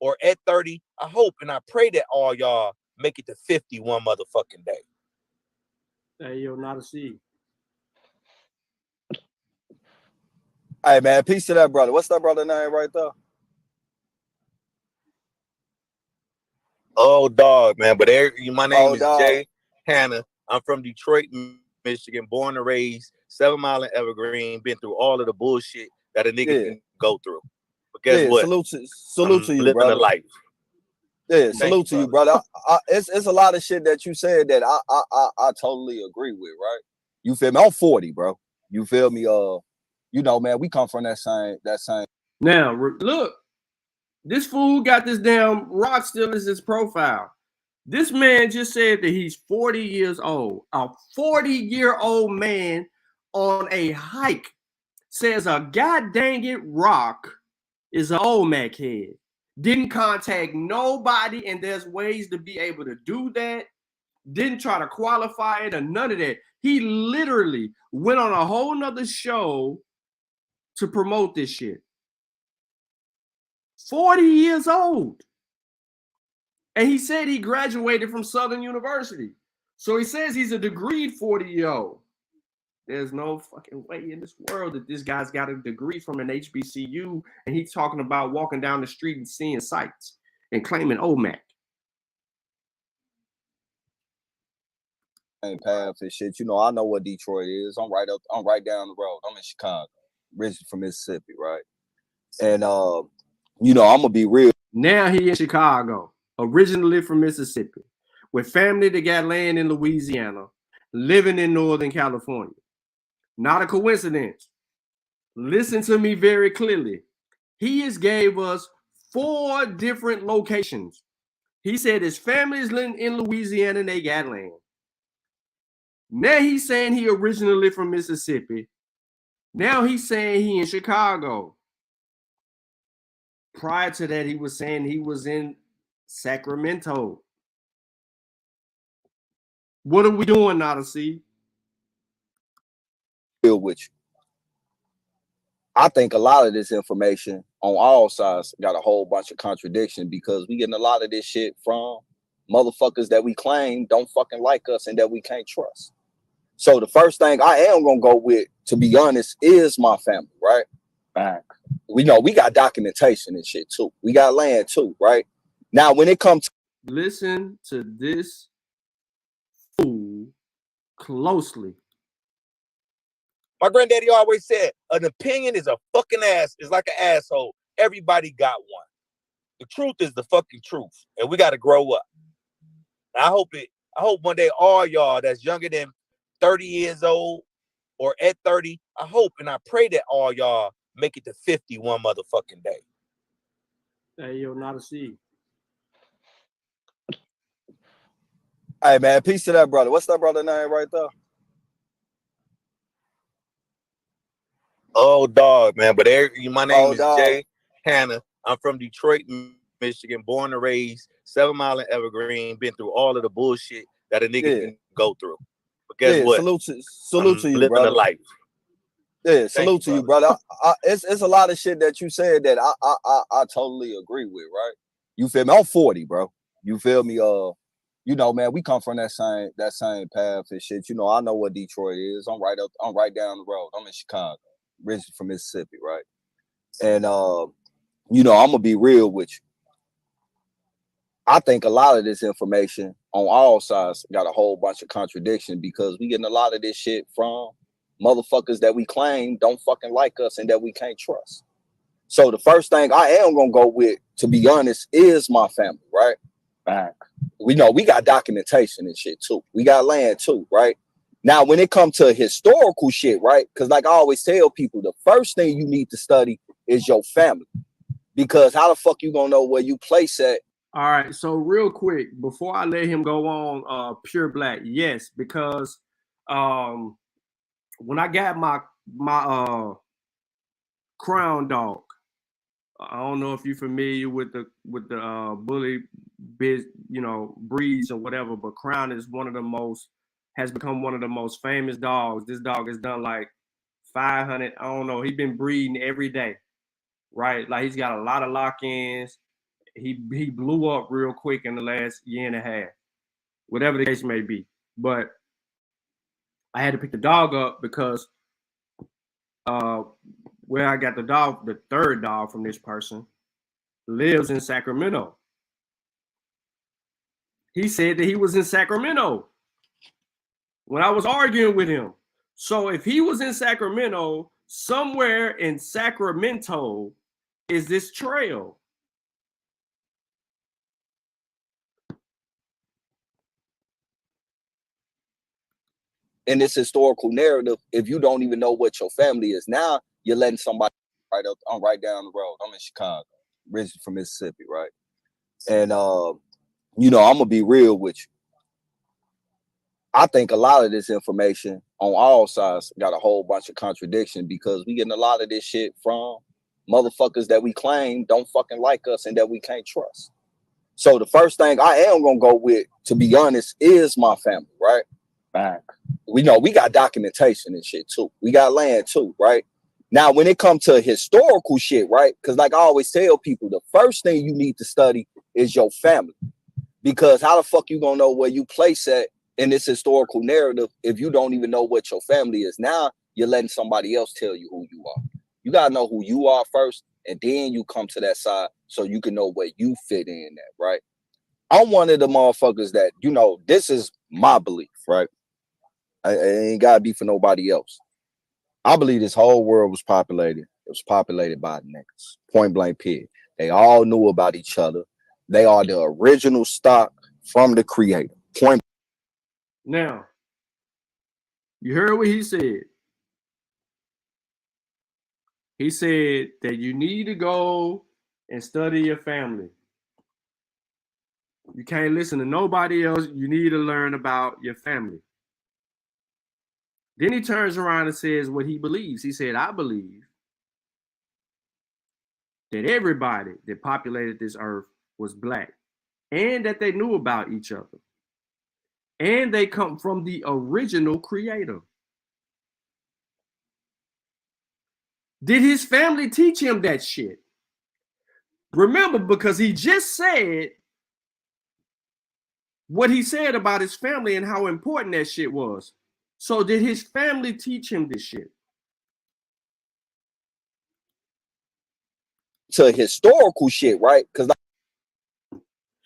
or at 30, I hope and I pray that all y'all make it to 50 one motherfucking day. Hey, yo, not a seed. Hey, man, peace to that brother. What's that brother name right there? Oh, dog, man. But my name is dog. Jay Hanna. I'm from Detroit, Michigan, born and raised, 7 Mile and Evergreen, been through all of the bullshit that a nigga can go through. But guess what? Salute to you, living brother. a life. Yeah, salute to you, brother. It's a lot of shit that you said that I totally agree with, right? You feel me? I'm 40, bro. You feel me? you know, man, we come from that same. Now, look, this fool got this damn rock still as his profile. This man just said that he's 40 years old. A 40-year-old man on a hike says a goddang it rock is an Olmec head. Didn't contact nobody, and there's ways to be able to do that. Didn't try to qualify it or none of that. He literally went on a whole nother show to promote this shit. 40 years old. And he said he graduated from Southern University. So he says he's a degreed 40-year-old. There's no fucking way in this world that this guy's got a degree from an HBCU and he's talking about walking down the street and seeing sights and claiming Olmec. Path and shit. You know, I know what Detroit is. I'm right down the road. I'm in Chicago, originally from Mississippi, right? And you know, I'm gonna be real. Now he in Chicago, originally from Mississippi, with family that got land in Louisiana, living in Northern California. Not a coincidence. Listen to me very clearly. He has gave us 4 different locations. He said his family is in Louisiana and they got land. Now he's saying he originally from Mississippi. Now he's saying he in Chicago. Prior to that, he was saying he was in Sacramento. What are we doing now to see? With you. I think a lot of this information on all sides got a whole bunch of contradiction because we getting a lot of this shit from motherfuckers that we claim don't fucking like us and that we can't trust. So the first thing I am gonna go with, to be honest, is my family, right? Back. We know we got documentation and shit too. We got land too, right? Now when it comes to listen to this fool closely. My granddaddy always said, an opinion is a fucking ass. It's like an asshole. Everybody got one. The truth is the fucking truth. And we got to grow up. And I hope one day all y'all that's younger than 30 years old or at 30, I hope and I pray that all y'all make it to 50 one motherfucking day. Hey, yo, not a seed. Hey, man, peace to that brother. What's that brother name right there? Oh, dog, man. But my name is dog. Jay Hanna. I'm from Detroit, Michigan, born and raised, 7 Mile and Evergreen. Been through all of the bullshit that a nigga can go through. But guess what? Salute to you, living brother. a life. Yeah, salute to you, brother. It's a lot of shit that you said that I totally agree with, right? You feel me? I'm 40, bro. You feel me? You know, man, we come from that same path and shit. You know, I know what Detroit is. I'm right down the road. I'm in Chicago, originally from Mississippi, right? And you know, I'm gonna be real with you. I think a lot of this information on all sides got a whole bunch of contradiction because we getting a lot of this shit from motherfuckers that we claim don't fucking like us and that we can't trust. So the first thing I am gonna go with, to be honest, is my family, right? Back. We know we got documentation and shit too. We got land too, right? Now, when it comes to historical shit, right? Because like I always tell people, the first thing you need to study is your family. Because how the fuck you gonna know where you place at? All right, so real quick, before I let him go on, Pure Black, yes, because when I got my crown dog, I don't know if you're familiar with the bully breeds or whatever, but Crown is has become one of the most famous dogs. This dog has done like 500, I don't know, he's been breeding every day, right? Like he's got a lot of lock-ins. He blew up real quick in the last year and a half, whatever the case may be. But I had to pick the dog up because where I got the dog, the third dog from this person, lives in Sacramento. He said that he was in Sacramento when I was arguing with him. So if he was in Sacramento, somewhere in Sacramento is this trail. In this historical narrative, if you don't even know what your family is now, you're letting somebody right down the road. I'm in Chicago, originally from Mississippi, right? And you know, I'm gonna be real with you. I think a lot of this information on all sides got a whole bunch of contradiction because we getting a lot of this shit from motherfuckers that we claim don't fucking like us and that we can't trust. So the first thing I am gonna go with, to be honest, is my family, right? Back. We know we got documentation and shit too. We got land too, right? Now, when it comes to historical shit, right? Because like I always tell people, the first thing you need to study is your family. Because how the fuck you gonna know where you place at in this historical narrative if you don't even know what your family is? Now you're letting somebody else tell you who you are. You gotta know who you are first, and then you come to that side so you can know where you fit in at, right? I'm one of the motherfuckers that, you know, this is my belief, right? It ain't gotta be for nobody else. I believe this whole world was populated. It was populated by niggas. Point blank period. They all knew about each other. They are the original stock from the creator. Point. Now, you heard what he said. He said that you need to go and study your family. You can't listen to nobody else. You need to learn about your family. Then he turns around and says what he believes. He said, I believe that everybody that populated this earth was black and that they knew about each other. And they come from the original creator. Did his family teach him that shit? Remember, because he just said what he said about his family and how important that shit was. So did his family teach him this shit? To historical shit, right? Because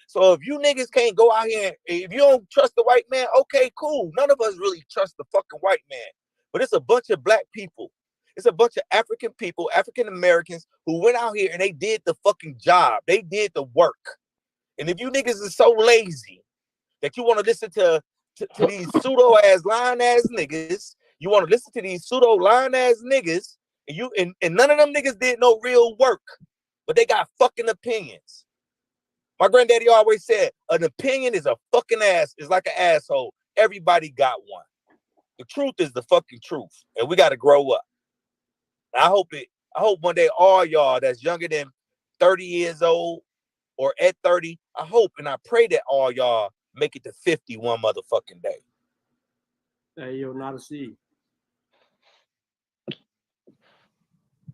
so if you niggas can't go out here, if you don't trust the white man, okay, cool. None of us really trust the fucking white man. But it's a bunch of black people. It's a bunch of African people, African Americans, who went out here and they did the fucking job. They did the work. And if you niggas are so lazy that you want to listen to these pseudo-ass, lying-ass niggas, you want to listen to these pseudo-lying-ass niggas, and none of them niggas did no real work, but they got fucking opinions. My granddaddy always said, an opinion is a fucking ass, is like an asshole. Everybody got one. The truth is the fucking truth, and we got to grow up. I hope one day all y'all that's younger than 30 years old or at 30, I hope and I pray that all y'all make it to 50 one motherfucking day. Hey, yo, not a seed.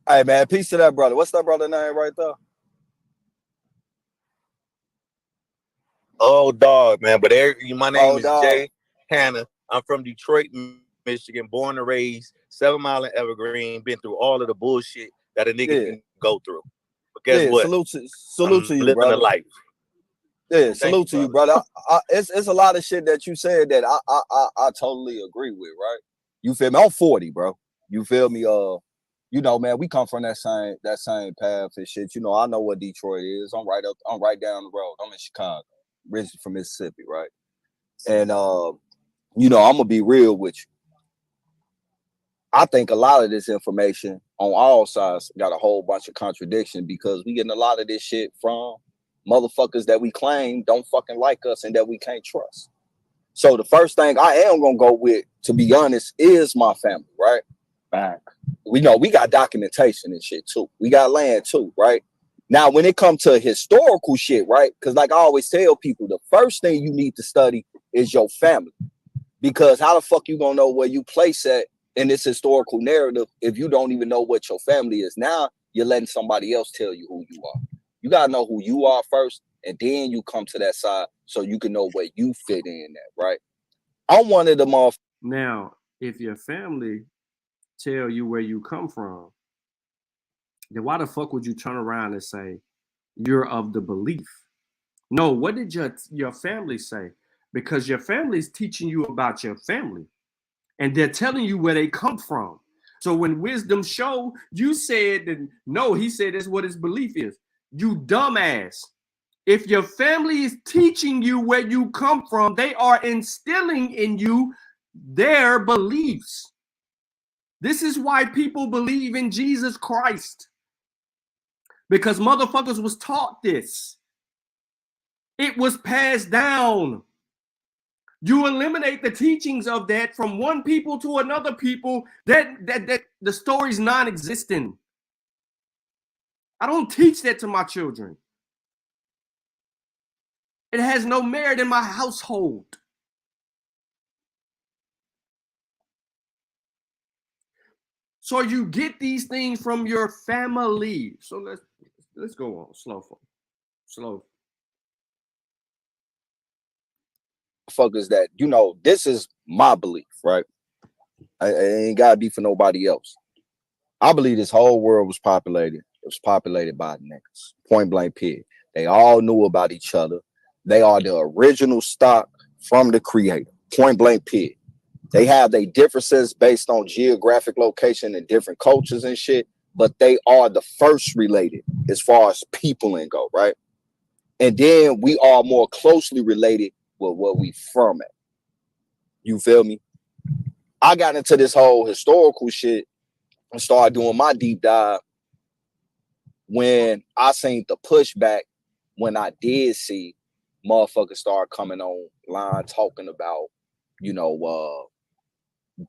Hey, man, peace to that brother. What's that brother name right there? Oh, dog, man. But my name is dog. Jay Hanna. I'm from Detroit, Michigan, born and raised, 7 Mile and Evergreen, been through all of the bullshit that a nigga can go through. But guess what? Salute to you, living brother. a life. Yeah, salute to you, brother. It's a lot of shit that you said that I totally agree with, right? You feel me? I'm 40, bro. You feel me? You know, man, we come from that same path and shit. You know, I know what Detroit is. I'm right down the road. I'm in Chicago, originally from Mississippi, right? And you know, I'm gonna be real with you. I think a lot of this information on all sides got a whole bunch of contradiction because we getting a lot of this shit from motherfuckers that we claim don't fucking like us and that we can't trust. So the first thing I am gonna go with, to be honest, is my family, right? Back. We know we got documentation and shit too. We got land too, right? Now, when it comes to historical shit, right? Because like I always tell people, the first thing you need to study is your family. Because how the fuck you gonna know where you place at in this historical narrative if you don't even know what your family is? Now you're letting somebody else tell you who you are. You gotta know who you are first, and then you come to that side so you can know where you fit in at, right? I'm one of the motherfuckers. Now, if your family tell you where you come from, then why the fuck would you turn around and say you're of the belief? No, what did your family say? Because your family is teaching you about your family, and they're telling you where they come from. So when wisdom show, you said that no, he said that's what his belief is. You dumbass. If your family is teaching you where you come from, they are instilling in you their beliefs. This is why people believe in Jesus Christ. Because motherfuckers was taught this. It was passed down. You eliminate the teachings of that from one people to another people, that the story's non-existent. I don't teach that to my children. It has no merit in my household. So you get these things from your family. So let's go on. Slow. Fuckers that, you know, this is my belief, right? It ain't gotta be for nobody else. I believe this whole world was populated. It was populated by niggas. Point blank period. They all knew about each other. They are the original stock from the creator. Point blank period. They have their differences based on geographic location and different cultures and shit, but they are the first related as far as people and go, right? And then we are more closely related with where we from at. You feel me? I got into this whole historical shit and started doing my deep dive when I seen the pushback, when I did see motherfuckers start coming online talking about, you know,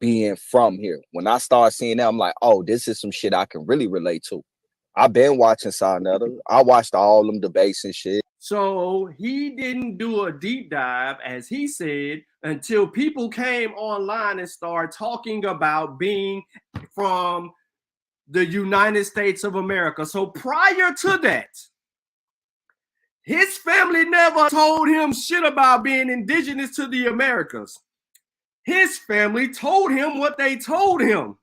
being from here. When I started seeing that, I'm like, oh, this is some shit I can really relate to. I've been watching Sarnetta. I watched all them debates and shit. So he didn't do a deep dive, as he said, until people came online and started talking about being from the United States of America. So prior to that, his family never told him shit about being indigenous to the Americas. His family told him what they told him.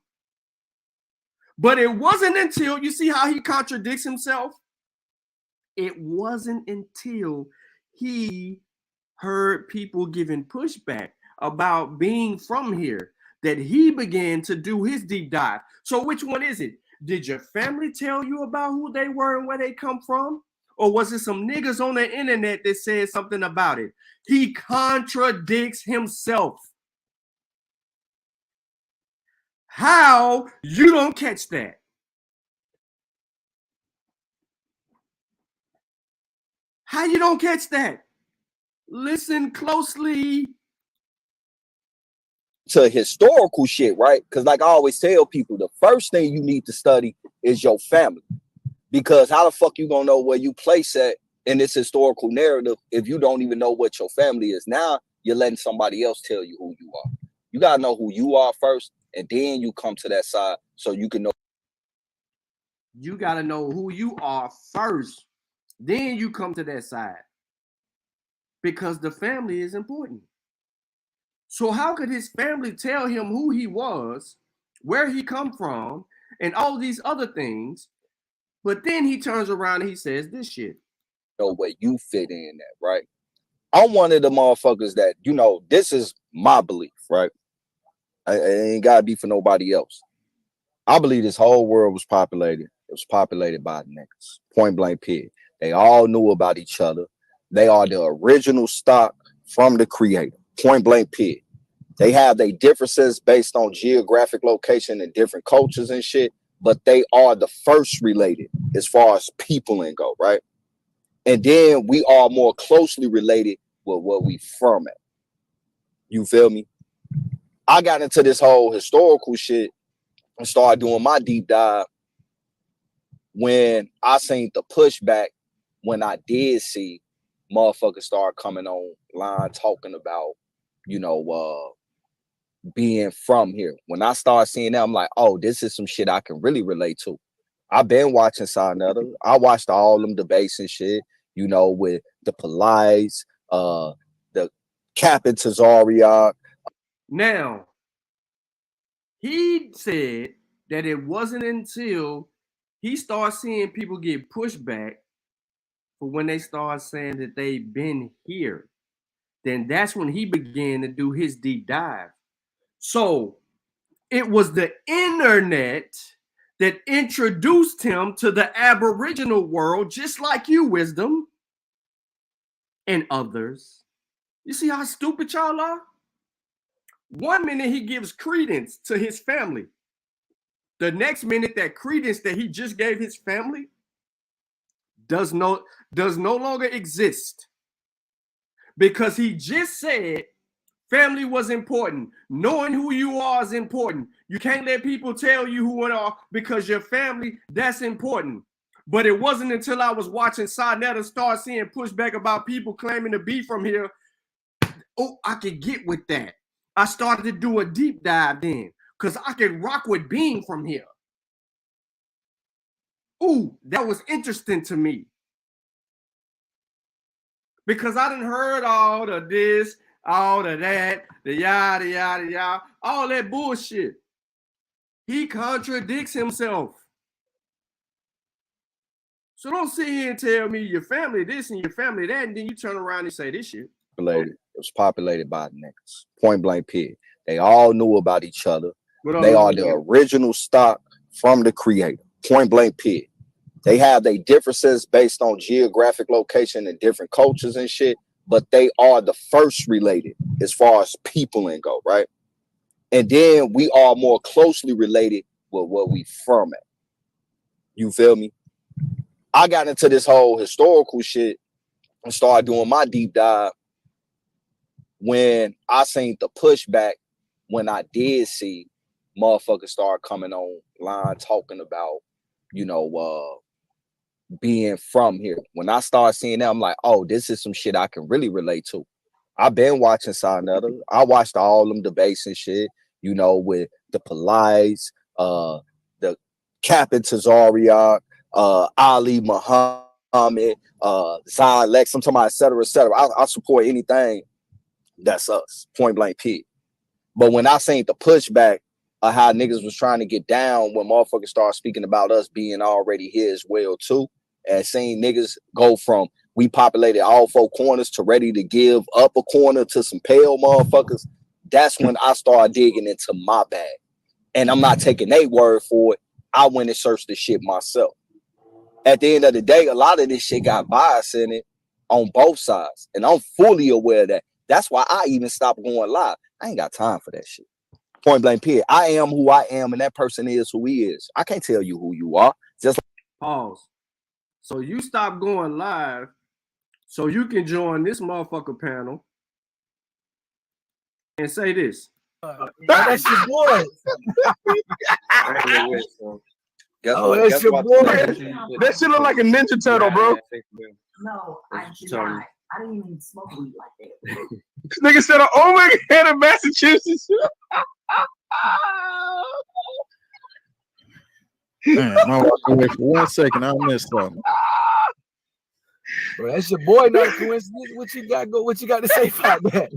But it wasn't until, you see how he contradicts himself? It wasn't until he heard people giving pushback about being from here that he began to do his deep dive. So which one is it? Did your family tell you about who they were and where they come from? Or was it some niggas on the internet that said something about it? He contradicts himself. How you don't catch that? How you don't catch that? Listen closely. To historical shit, right? Because like I always tell people, the first thing you need to study is your family. Because how the fuck you gonna know where you place at in this historical narrative if you don't even know what your family is? Now you're letting somebody else tell you who you are. You gotta know who you are first, and then you come to that side so you can know. You gotta know who you are first. Then you come to that side. Because the family is important. So how could his family tell him who he was, where he come from, and all these other things? But then he turns around and he says this shit. Know where you fit in at, right? I'm one of the motherfuckers that, you know, this is my belief, right? It ain't gotta be for nobody else. I believe this whole world was populated. It was populated by niggas. Point blank period. They all knew about each other. They are the original stock from the creator. Point blank period. They have their differences based on geographic location and different cultures and shit, but they are the first related as far as people and go, right? And then we are more closely related with where we from at. You feel me? I got into this whole historical shit and started doing my deep dive when I seen the pushback, when I did see motherfuckers start coming online talking about, you know, being from here. When I started seeing that, I'm like, oh, this is some shit I can really relate to. I've been watching Sarnetta. I watched all them debates and shit, you know, with the Polites, the Captain Tazariak. Now, he said that it wasn't until he started seeing people get pushed back for when they start saying that they've been here. Then that's when he began to do his deep dive. So it was the internet that introduced him to the Aboriginal world, just like you, Wisdom, and others. You see how stupid y'all are? 1 minute he gives credence to his family. The next minute, that credence that he just gave his family does no longer exist, because he just said family was important. Knowing who you are is important. You can't let people tell you who you are, because your family, that's important. But it wasn't until I was watching Sarnetta start seeing pushback about people claiming to be from here, oh, I could get with that. I started to do a deep dive then, because I could rock with being from here. Ooh, that was interesting to me. Because I done heard all of this, all of that, the yada, yada, yada, all that bullshit. He contradicts himself. So don't sit here and tell me your family this and your family that, and then you turn around and say this shit. It was populated by niggas. Point blank period. They all knew about each other. They are the original stock from the creator. Point blank period. They have their differences based on geographic location and different cultures and shit, but they are the first related as far as peopling go, right? And then we are more closely related with where we from at. You feel me? I got into this whole historical shit and started doing my deep dive when I seen the pushback, when I did see motherfuckers start coming online talking about, you know, being from here. When I started seeing that, I'm like, oh, this is some shit I can really relate to. I've been watching Sarnetta. I watched all them debates and shit, you know, with the Polites, the Captain Tazariak, Ali Muhammad, Zion Lex, I'm talking about, et cetera, et cetera. I support anything that's us, point blank period. But when I seen the pushback of how niggas was trying to get down when motherfuckers started speaking about us being already here as well too, and seeing niggas go from we populated all four corners to ready to give up a corner to some pale motherfuckers, that's when I started digging into my bag. And I'm not taking their word for it. I went and searched the shit myself. At the end of the day, a lot of this shit got bias in it on both sides. And I'm fully aware of that. That's why I even stopped going live. I ain't got time for that shit. Point blank period. I am who I am, and that person is who he is. I can't tell you who you are. Just pause. So you stop going live so you can join this motherfucker panel and say this. That's your boy. That's your boy. That shit look like a Ninja Turtle, bro. No, I did not. I didn't even smoke weed like that. This nigga said an Olmec head in Massachusetts. Man, my walk away for 1 second. I missed something. Bro, that's your boy, not a coincidence. What you got? What you got to say about that?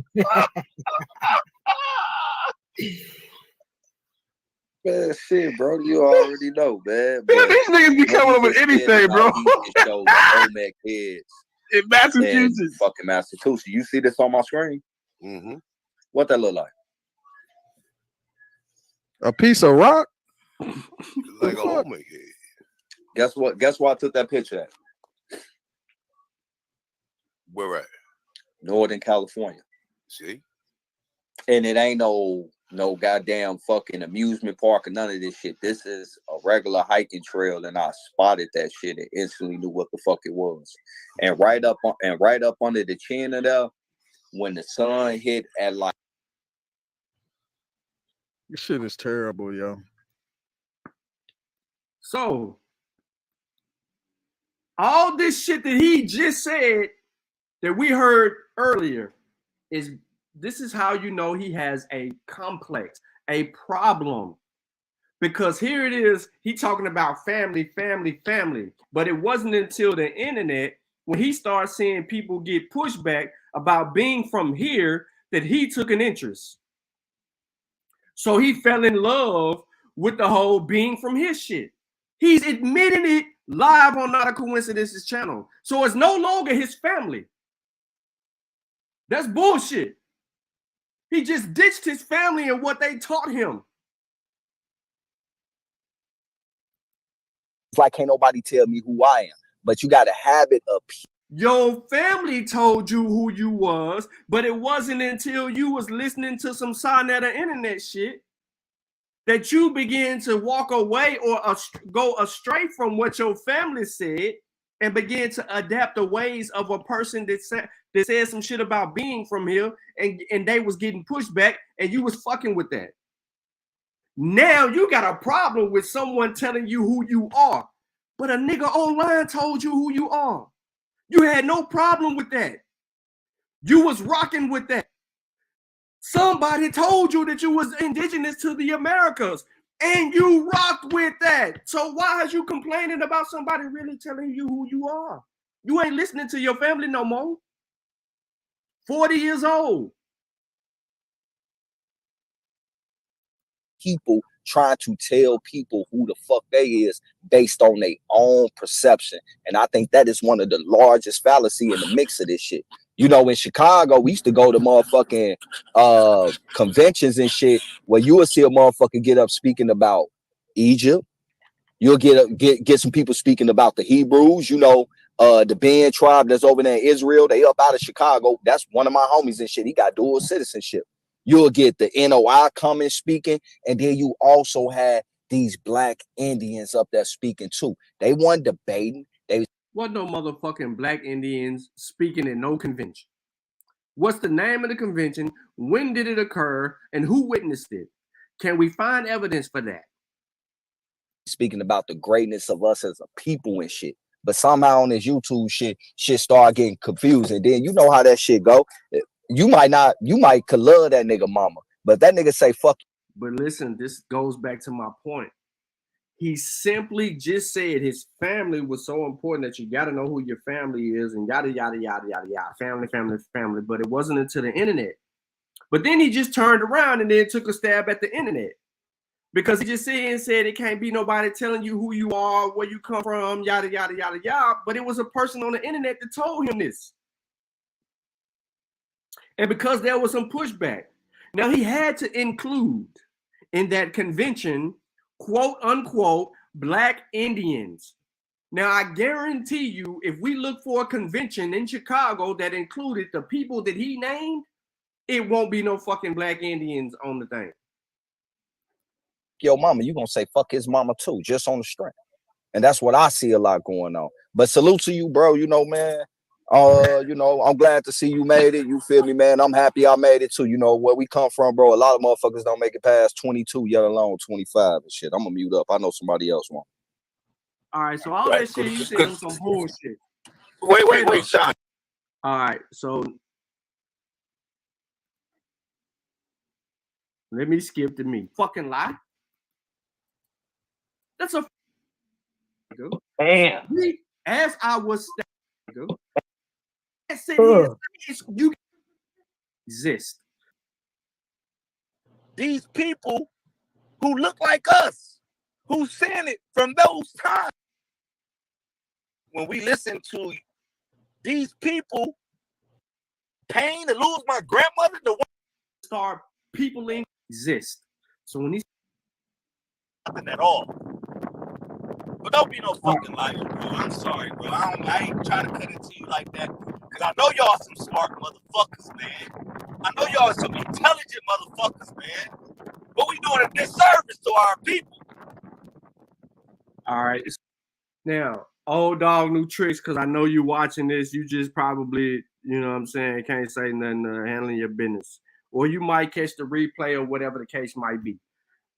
Man, shit, bro. You already know, man. Yeah, these niggas be coming up with anything, bro. Olmec heads in Massachusetts. In fucking Massachusetts. You see this on my screen? Mm-hmm. What that look like? A piece of rock? Like a Olmec head. Guess what? Guess where I took that picture at? Where at? Northern California. See? And it ain't no goddamn fucking amusement park or none of this shit. This is a regular hiking trail, and I spotted that shit and instantly knew what the fuck it was. And right up under the chin of there, when the sun hit at like, this shit is terrible, yo. So all this shit that he just said that we heard earlier this is how you know he has a complex, a problem. Because here it is, he talking about family, but it wasn't until the internet when he started seeing people get pushback about being from here that he took an interest. So he fell in love with the whole being from his shit. He's admitting it live on Not a Coincidence's channel. So it's no longer his family. That's bullshit. He just ditched his family and what they taught him. it's like can't nobody tell me who I am. But you got a habit of your family told you who you was, but it wasn't until you was listening to some Sarnetta internet shit that you begin to walk away or go astray from what your family said and begin to adapt the ways of a person that said some shit about being from here and they was getting pushed back and you was fucking with that. Now you got a problem with someone telling you who you are, but a nigga online told you who you are. You had no problem with that. You was rocking with that. Somebody told you that you was indigenous to the Americas and you rocked with that. So why is you complaining about somebody really telling you who you are? You ain't listening to your family no more. 40 years old. People trying to tell people who the fuck they is based on their own perception. And I think that is one of the largest fallacy in the mix of this shit. You know, in Chicago, we used to go to motherfucking conventions and shit where you would see a motherfucker get up speaking about Egypt. You'll get some people speaking about the Hebrews, you know, the Ben tribe that's over there in Israel. They up out of Chicago. That's one of my homies and shit. He got dual citizenship. You'll get the NOI coming speaking, and then you also had these black Indians up there speaking too. They weren't debating. They wasn't no motherfucking black Indians speaking at no convention. What's the name of the convention? When did it occur? And who witnessed it? Can we find evidence for that? Speaking about the greatness of us as a people and shit. But somehow on this YouTube shit start getting confused. And then you know how that shit go. You might could love that nigga mama, but that nigga say fuck. But listen, this goes back to my point. He simply just said his family was so important that you got to know who your family is and yada, yada, yada, yada, yada. Family, family, family. But it wasn't until the internet. But then he just turned around and then took a stab at the internet. Because he just said it can't be nobody telling you who you are, where you come from, yada, yada, yada, yada. But it was a person on the internet that told him this. And because there was some pushback. Now he had to include in that convention, quote unquote, black Indians. Now I guarantee you, if we look for a convention in Chicago that included the people that he named, it won't be no fucking black Indians on the thing. Yo, mama, you gonna say fuck his mama too, just on the strength. And that's what I see a lot going on. But salute to you, bro. You know, man. You know, I'm glad to see you made it. You feel me, man? I'm happy I made it too. You know, where we come from, bro, a lot of motherfuckers don't make it past 22, yet alone 25 and shit. I'm gonna mute up. I know somebody else won't. All right, so all that shit you said was some bullshit. Wait, Sean. All right, so let me skip to me. Fucking lie. That's a damn. As I was you exist. These people who look like us, who seen it from those times. When we listen to these people, pain to lose my grandmother, the one start people exist. So when these nothing at all. But don't be no fucking liar, bro. I'm sorry, bro. I ain't trying to cut it to you like that. Because I know y'all some smart motherfuckers, man. I know y'all some intelligent motherfuckers, man. But we doing a disservice to our people. All right. Now, old dog, new tricks, because I know you watching this. You just probably, you know what I'm saying, can't say nothing, handling your business. Or you might catch the replay or whatever the case might be.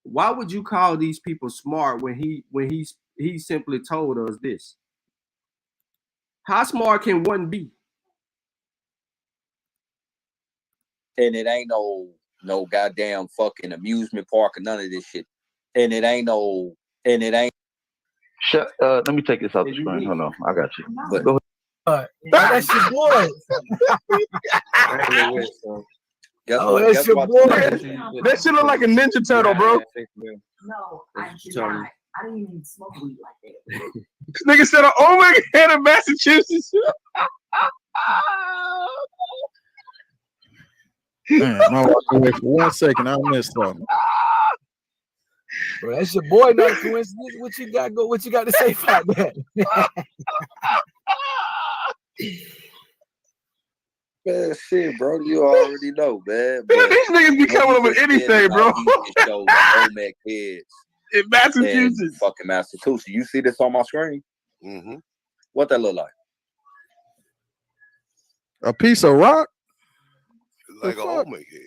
Why would you call these people smart when he simply told us this? How smart can one be? And it ain't no goddamn fucking amusement park or none of this shit. And it ain't. Let me take this off the screen. Hold on, I got you. But go ahead. That's your boy. That's your boy. That shit look like a Ninja Turtle, bro. No, I did not. I didn't even smoke weed like that. This nigga said an Olmec head of Massachusetts. Man, I walked away for 1 second. I missed something. Bro, that's your boy, not coincidence. What you got to say about that? Man, shit, bro, you already know, man. Man, these niggas be coming up with anything, bro. He showed Olmec heads In Massachusetts. in fucking Massachusetts. You see this on my screen? Mm-hmm. What that look like? A piece of rock? Like a Olmec head.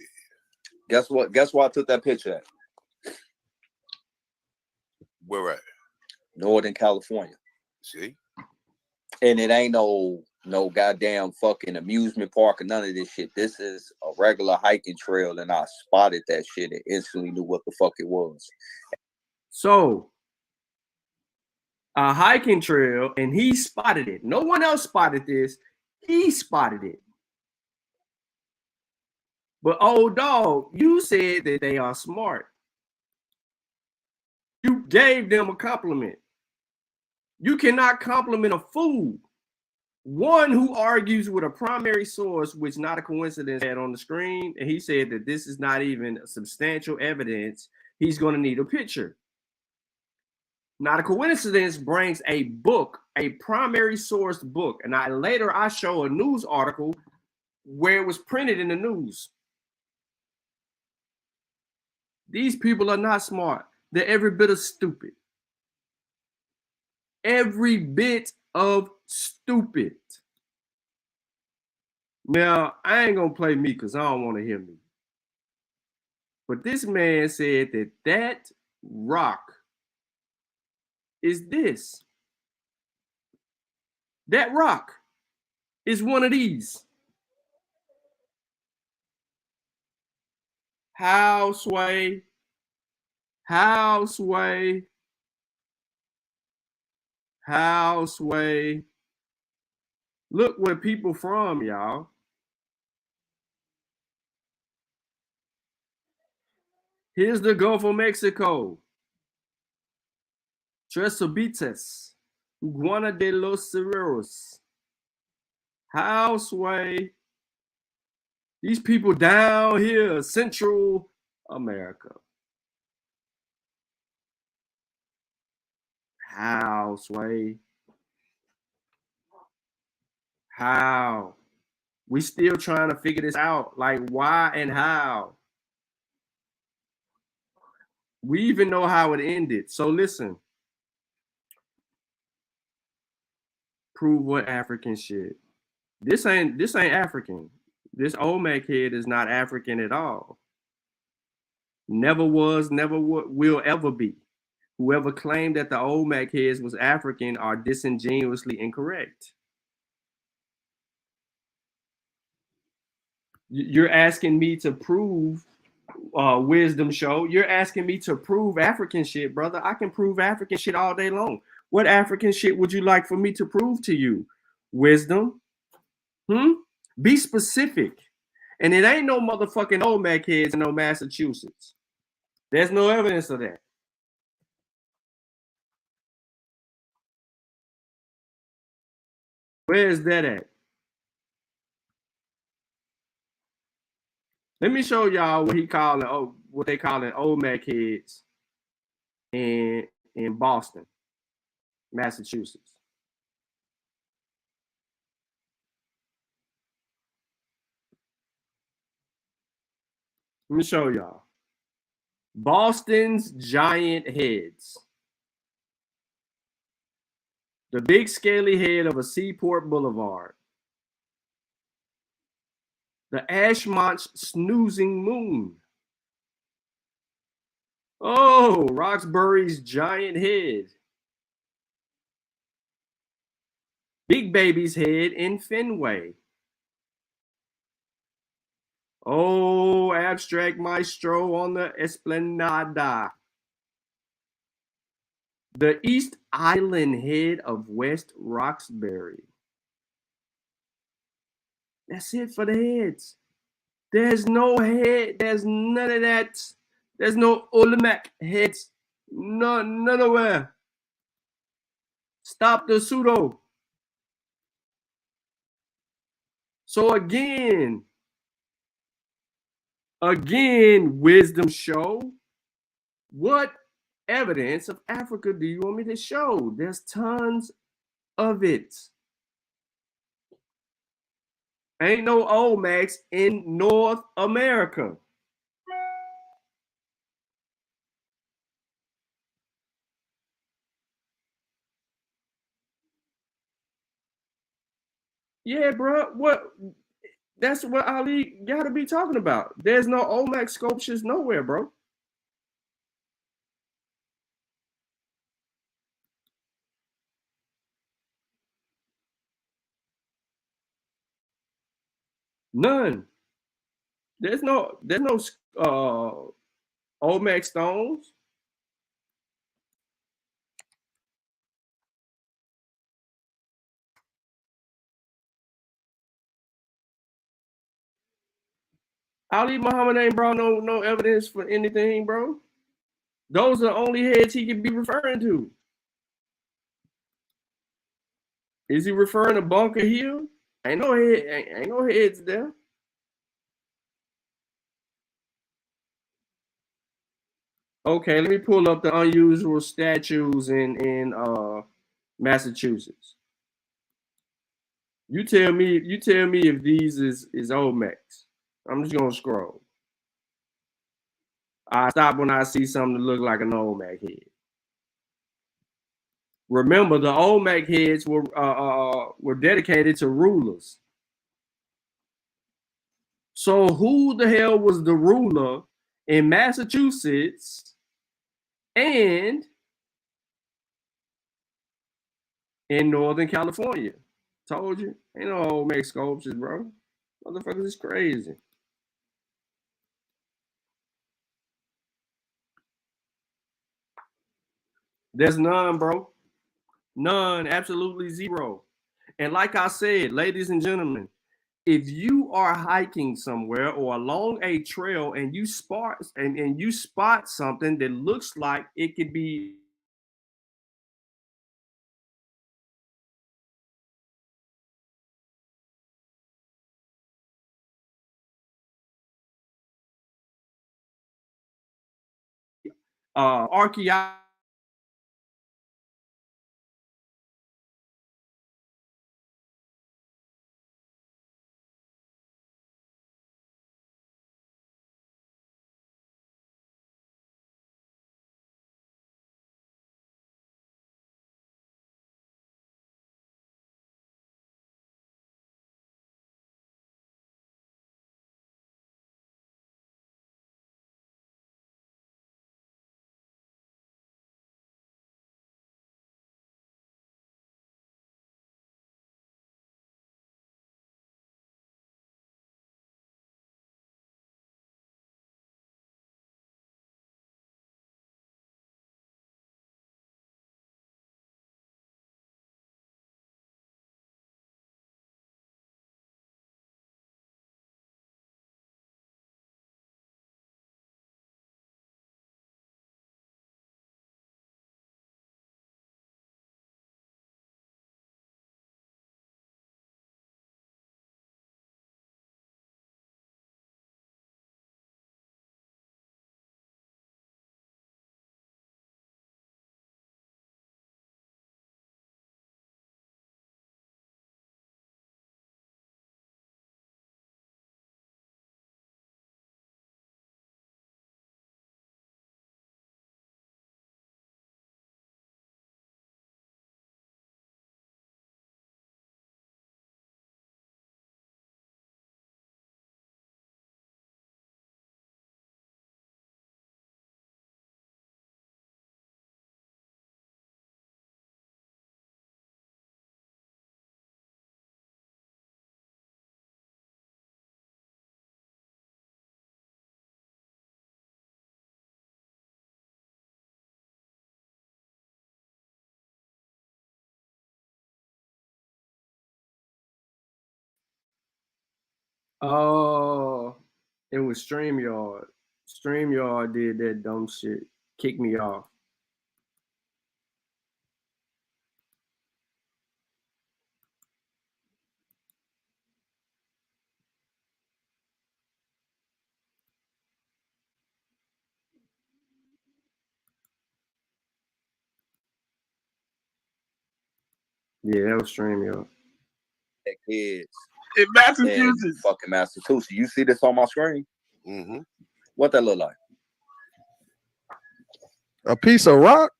Guess what? Guess where I took that picture at? Where at? Northern California. See? And it ain't no goddamn fucking amusement park or none of this shit. This is a regular hiking trail, and I spotted that shit and instantly knew what the fuck it was. So, a hiking trail, and he spotted it. No one else spotted this. He spotted it. But old dog, you said that they are smart. You gave them a compliment. You cannot compliment a fool. One who argues with a primary source, which not a coincidence had on the screen, and he said that this is not even substantial evidence. He's going to need a picture. Not a coincidence brings a book, a primary source book, and later I show a news article where it was printed in the news. These people are not smart. They're every bit of stupid. Every bit of stupid. Now, I ain't gonna play me because I don't want to hear me. But this man said that that rock is this. That rock is one of these. How, Sway? How, Sway? How, Sway? Look where people from, y'all. Here's the Gulf of Mexico. Tres Habitas, Guana de los Cerreros. How, Sway? These people down here, Central America. How, Sway? How? We still trying to figure this out. Like, why and how? We even know how it ended. So listen. Prove what African shit. This ain't African. This Olmec head is not African at all. Never was, never will ever be. Whoever claimed that the Olmec heads was African are disingenuously incorrect. You're asking me to prove wisdom show. You're asking me to prove African shit, brother. I can prove African shit all day long. What African shit would you like for me to prove to you? Wisdom? Be specific. And it ain't no motherfucking Olmec heads in no Massachusetts. There's no evidence of that. Where is that at? Let me show y'all what they call it Olmec heads in Boston, Massachusetts. Let me show y'all. Boston's giant heads. The big scaly head of a seaport boulevard. The Ashmont's snoozing moon. Oh, Roxbury's giant head. Big Baby's head in Fenway. Oh, Abstract Maestro on the Esplanada. The East Island head of West Roxbury. That's it for the heads. There's no head. There's none of that. There's no Olmec heads. None of where. Stop the pseudo. So again, wisdom show. What evidence of Africa do you want me to show? There's tons of it. Ain't no Olmecs in North America. Yeah, bro. What? That's what Ali got to be talking about. There's no Olmec sculptures nowhere, bro. None. There's no Olmec stones. Ali Muhammad ain't brought no evidence for anything, bro. Those are the only heads he could be referring to. Is he referring to Bunker Hill? Ain't no heads there. Okay, let me pull up the unusual statues in Massachusetts. You tell me if these is Olmecs. I'm just gonna scroll. I stop when I see something that look like an Olmec head. Remember, the Olmec heads were dedicated to rulers. So who the hell was the ruler in Massachusetts and in Northern California? Told you, ain't no Olmec sculptures, bro. Motherfuckers is crazy. There's none, bro. None, absolutely zero. And like I said, ladies and gentlemen, if you are hiking somewhere or along a trail and you spot something that looks like it could be archaeological. Oh, it was StreamYard. StreamYard did that dumb shit. Kicked me off. Yeah, that was StreamYard. Kids. In Massachusetts. in fucking Massachusetts. You see this on my screen? Mm-hmm. What that look like? A piece of rock?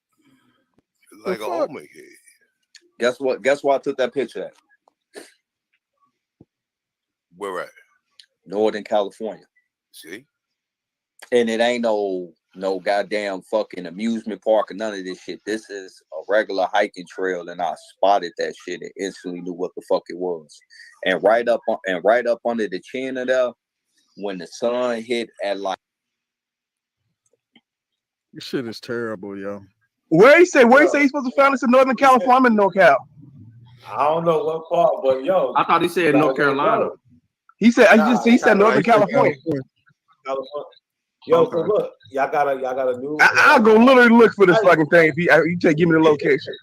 Like a Olmec head. Guess what? Guess where I took that picture at? Where at? Northern California. See? And it ain't no goddamn fucking amusement park or none of this shit. This is a regular hiking trail, and I spotted that shit and instantly knew what the fuck it was. And right up under the chin of there, when the sun hit at like, This shit is terrible, yo. Where he say he's supposed to find us in Northern California? I'm in NorCal. I don't know what part, but yo. I thought he said North Carolina. He said he said Northern California. Yo, so look, y'all got a new. I'll go literally look for this fucking thing if you take give me the location.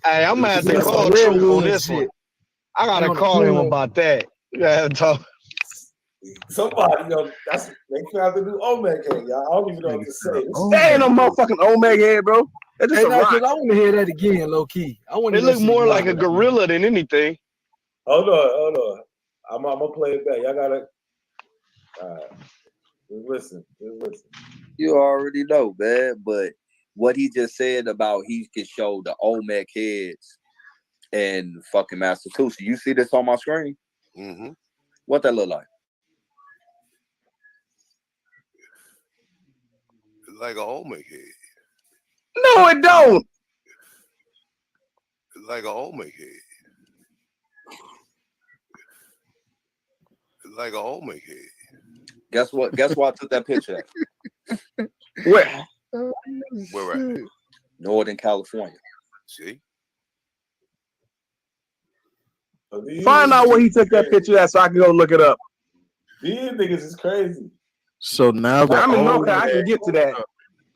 Hey, I'm gonna have to call Truth on this one. I gotta call him about that. Yeah, talk. Somebody, they found the new Olmec head, y'all. I don't even know what to say. That ain't no motherfucking Olmec head, bro. That's just a rock. I want to hear that again, low key. It look more like a gorilla than anything. Hold on. I'm gonna play it back. Y'all gotta. Listen. you already know, man. But what he just said about he could show the Olmec heads in fucking Massachusetts. You see this on my screen? Mm-hmm. What that look like? Like a Olmec head. No, it don't. Like a Olmec head. Like a Olmec head. Guess what? Guess where I took that picture at? Where? Where at? Northern California. See? Find out where he took that picture at so I can go look it up. These niggas is crazy. So now I'm in NorCal. I can get to that.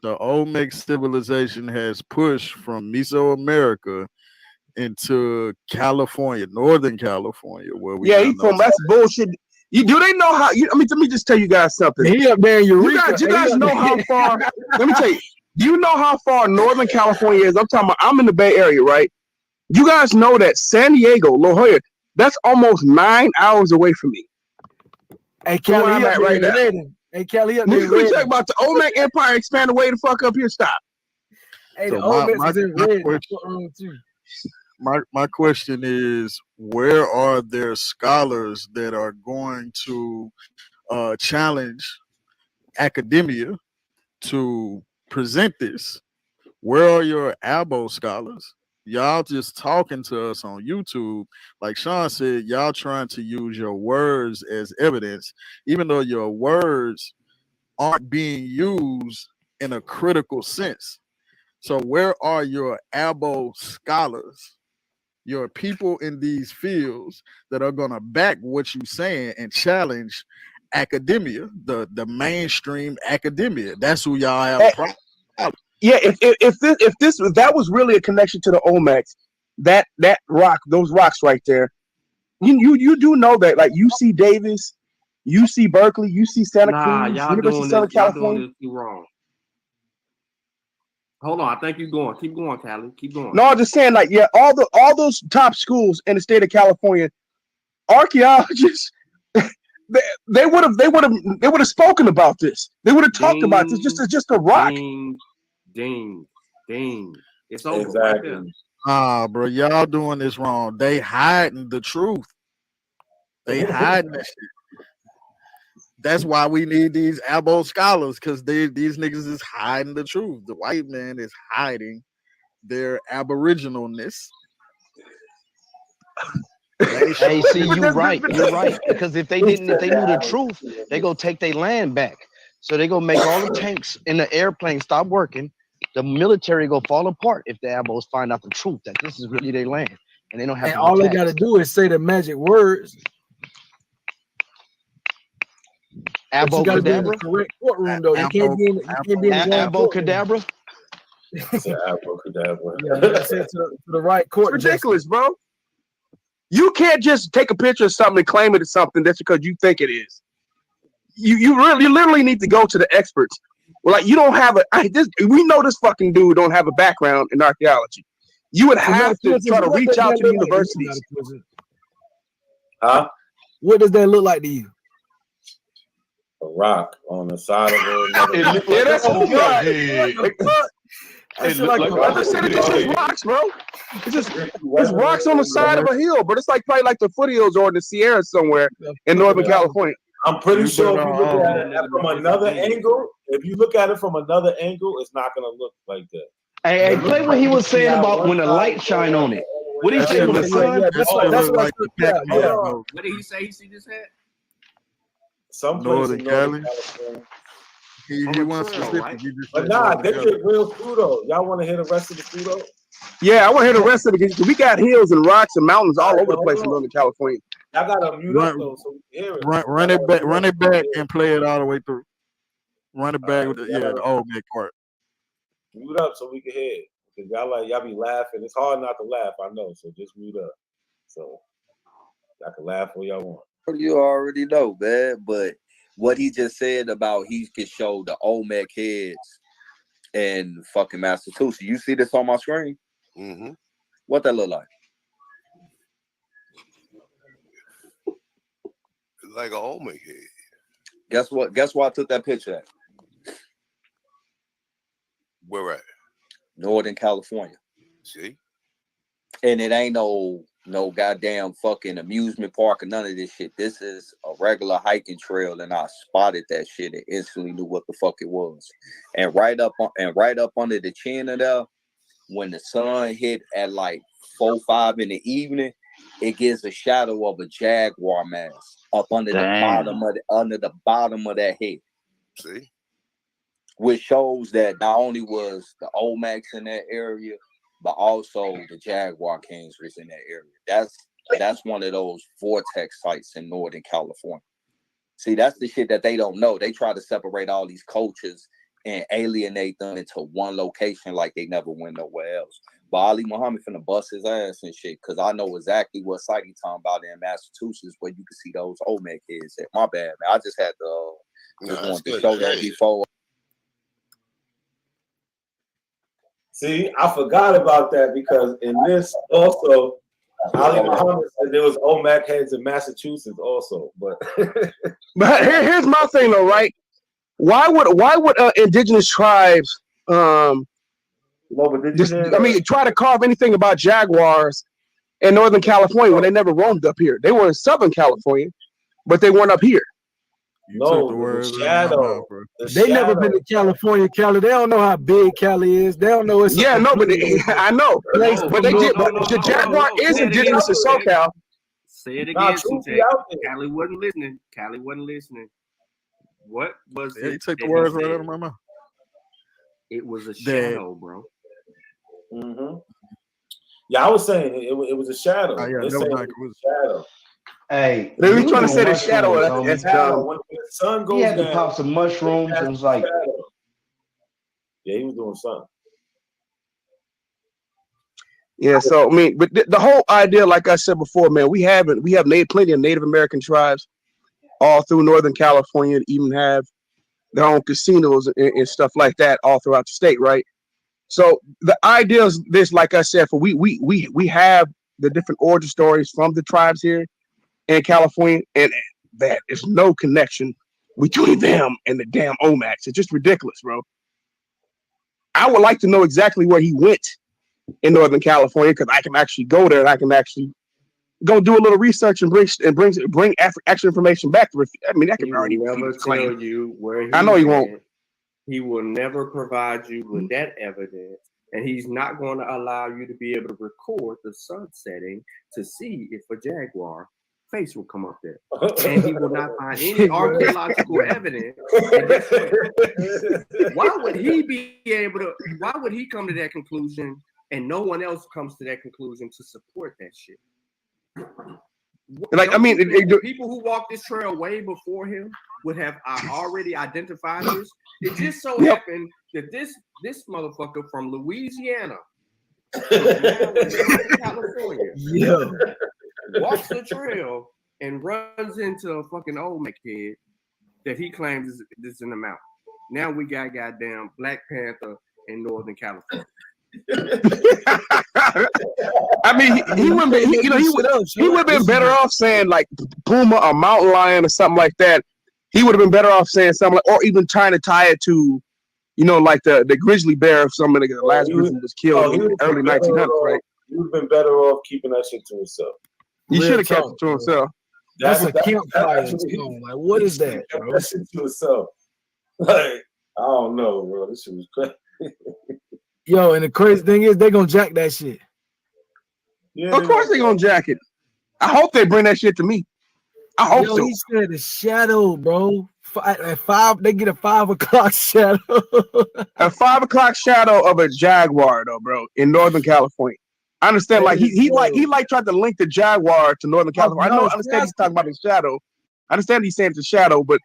The Olmec civilization has pushed from Mesoamerica into California, Northern California, where we he from that's bullshit. Do they know how? Let me just tell you guys something. He up there in Eureka. You guys know how far? Let me tell you. Do you know how far Northern California is? I'm talking about. I'm in the Bay Area, right? You guys know that San Diego, La Jolla, that's almost 9 hours away from me. Hey, Kelly, I'm at right now. Hey, Kelly, up there. We talk about the Olmec Empire expanded way the fuck up here. Stop. Hey, the Olmec is in red. My question is, where are there scholars that are going to challenge academia to present this? Where are your ALBO scholars? Y'all just talking to us on YouTube. Like Sean said, y'all trying to use your words as evidence, even though your words aren't being used in a critical sense. So where are your ALBO scholars, your people in these fields that are going to back what you're saying and challenge academia, the mainstream academia? That's who y'all have a problem. Yeah, if that was really a connection to the Olmecs, that rock, those rocks right there, you do know that, like UC Davis, UC Berkeley, UC Santa Cruz, University of Southern California. Y'all doing this too wrong. Hold on, I think you're going. Keep going, Callie. Keep going. No, I'm just saying, like, yeah, all those top schools in the state of California, archaeologists, they would have spoken about this. They would have talked about this. Just a rock. Ding. It's over. Exactly. Right, bro, y'all doing this wrong. They hiding the truth. They hiding that shit. That's why we need these ALBO scholars, because these niggas is hiding the truth. The white man is hiding their aboriginalness. Hey, see, you're right. Because if they knew the truth, they go take their land back. So they go make all the tanks in the airplane stop working. The military go fall apart if the ALBOs find out the truth that this is really their land, and they don't have. And all they got to do is say the magic words. Abracadabra. Correct courtroom though. You can't be in the Abracadabra. Abracadabra. Yeah, to the right court. It's ridiculous, bro. You can't just take a picture of something and claim it is something that's because you think it is. You literally need to go to the experts. Well, like you don't have we know this fucking dude don't have a background in archaeology. You would have to try to reach out to the universities. Huh? What does that look like to you? A rock on the side of another. Yeah, that's Olmec head. That shit like I just said it's just rocks, bro. It's rocks on the side of a hill, but it's like probably like the foothills or the Sierra somewhere in Northern California. I'm pretty sure if you look at it from another angle, it's not gonna look like that. Hey, play what he was saying about when the light shine on it. What did he say when the sun? That's what What did he say? He see this hat? Some Northern places in Northern Cali. California. He wants specific. Right? He just But said nah, Northern they Cali. get real pseudo. Y'all want to hear the rest of the pseudo? Yeah, I want to hear the rest of it because we got hills and rocks and mountains all over the place in Northern California. Y'all gotta mute up though, so we can hear it. Run it back, and play it all the way through. Run it back with the Olmec part. Mute up so we can hear it. Because y'all be laughing. It's hard not to laugh, I know. So just mute up. So y'all can laugh all y'all want. You already know, man. But what he just said about he could show the Olmec heads in fucking Massachusetts. You see this on my screen? Mm-hmm. What that look like? Like an Olmec head. Guess what? Guess where I took that picture at? Where at? Northern California. See? And it ain't no goddamn fucking amusement park or none of this shit. This is a regular hiking trail, and I spotted that shit and instantly knew what the fuck it was. And right up under the chin of there, when the sun hit at like 4-5 in the evening, it gives a shadow of a jaguar mask up under the bottom of that head. See? Which shows that not only was the Olmecs in that area, but also the Jaguar Kings was in that area. That's one of those vortex sites in Northern California. See, that's the shit that they don't know. They try to separate all these cultures and alienate them into one location like they never went nowhere else. But Ali Muhammad finna bust his ass and shit, because I know exactly what site he's talking about in Massachusetts where you can see those Olmec heads at. My bad, man. I just had to want to show that before. See, I forgot about that because in this also, Ali Muhammad said there was Olmec heads in Massachusetts also. But here's my thing though, right? Why would indigenous tribes try to carve anything about jaguars in Northern California when they never roamed up here? They were in Southern California, but they weren't up here. The shadow. They never been to California, Cali. They don't know how big Cali is. They don't know it's I know. But the jaguar is indigenous to SoCal. Say it again, Cali wasn't listening. Cali wasn't listening. What was it? You take the words right out of my mouth. It was a shadow, bro. Mm-hmm. Yeah, I was saying it was a shadow. Oh, yeah, They're saying it was a shadow. Hey, they were trying to say the shadow. That's dumb. When the sun goes he had down, to pop some mushrooms and was like, yeah, he was doing something. Yeah, so I mean, but the whole idea, like I said before, man, we have plenty of Native American tribes all through Northern California, even have their own casinos and stuff like that all throughout the state, right? So the idea is this, like I said, for we have the different origin stories from the tribes here in California, and that is no connection between them and the damn Olmecs. It's just ridiculous, bro. I would like to know exactly where he went in Northern California, because I can actually go there and I can actually go do a little research and bring actual information back. I mean, that could already never tell you where I know he won't. He will never provide you with that evidence, and he's not going to allow you to be able to record the sun setting to see if a jaguar face will come up there, and he will not find any archaeological evidence. Why would he be able to? Why would he come to that conclusion, and no one else comes to that conclusion to support that shit? Like, I mean, people who walked this trail way before him would have already identified this. It just so happened that this motherfucker from Louisiana, California, walks the trail and runs into a fucking Olmec head that he claims is in the mountain. Now we got goddamn Black Panther in Northern California. I mean, he wouldn't be, he would have been better off saying like puma or mountain lion or something like that. He would have been better off saying something like, or even trying to tie it to, like the grizzly bear of some of the last grizzly was killed in the early 1900s, right? He would have been better off keeping that shit to himself. He should have kept it to himself. That's a campfire song. Like, what is that, bro? That shit to himself. Like, I don't know, bro. This shit was crazy. Yo, and the crazy thing is, they gonna jack that shit. Yeah, Of course they gonna jack it. I hope they bring that shit to me. I hope so. He said the shadow, bro. At 5, they get a 5 o'clock shadow. A 5 o'clock shadow of a jaguar, though, bro, in Northern California. I understand, like he tried to link the jaguar to Northern California. I understand he's talking about the shadow. I understand he's saying it's a shadow, but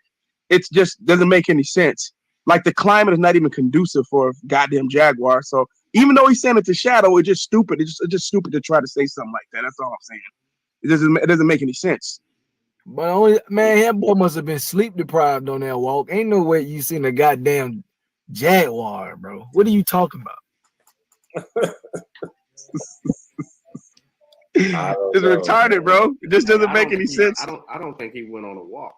it just doesn't make any sense. Like the climate is not even conducive for a goddamn jaguar. So even though he's saying it's a shadow, it's just stupid. It's just stupid to try to say something like that. That's all I'm saying. It doesn't make any sense. But that boy must have been sleep deprived on that walk. Ain't no way you seen a goddamn jaguar, bro. What are you talking about? It's retarded, bro. It just doesn't make any sense. I don't think he went on a walk.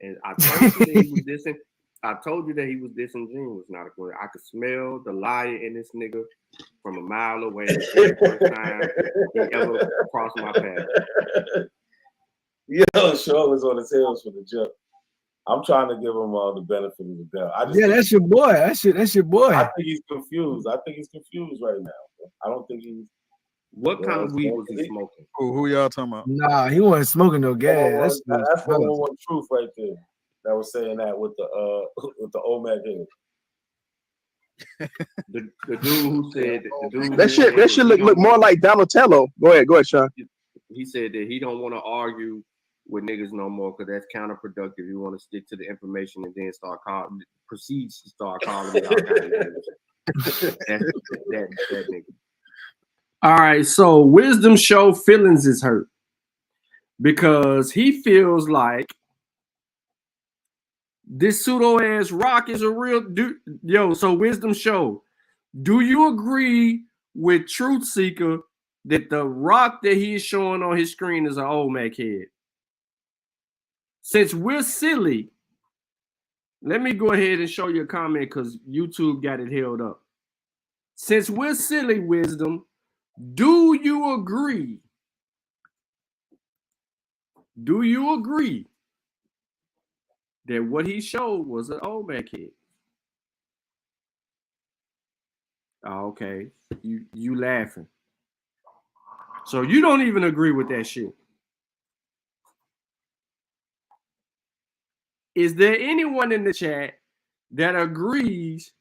And I told you that he was dissing. I told you that he was disingenuous. Not a good. I could smell the liar in this nigga from a mile away. The first time he ever crossed my path. Yo, Shaw was on his heels for the jump. I'm trying to give him all the benefit of the doubt. That's your boy. That's your boy. I think he's confused. right now. I don't think he's. What kind of weed was he smoking? Who y'all talking about? Nah, he wasn't smoking no gas. That's one truth right there. That was saying that with the Olmec head. The dude who said that shit look more like Donatello. Go ahead, Sean. He said that he don't want to argue with niggas no more because that's counterproductive. You want to stick to the information and then proceeds to start calling me all kinds of names. that nigga. All right, so Wisdom Show feelings is hurt because he feels like this pseudo ass rock is a real dude. Yo, so Wisdom Show, do you agree with Truth Seeker that the rock that he is showing on his screen is an Olmec head? Since we're silly, let me go ahead and show you a comment because YouTube got it held up. Since we're silly, Wisdom, do you agree? Do you agree that what he showed was an Olmec head? Oh, okay, you laughing. So you don't even agree with that shit. Is there anyone in the chat that agrees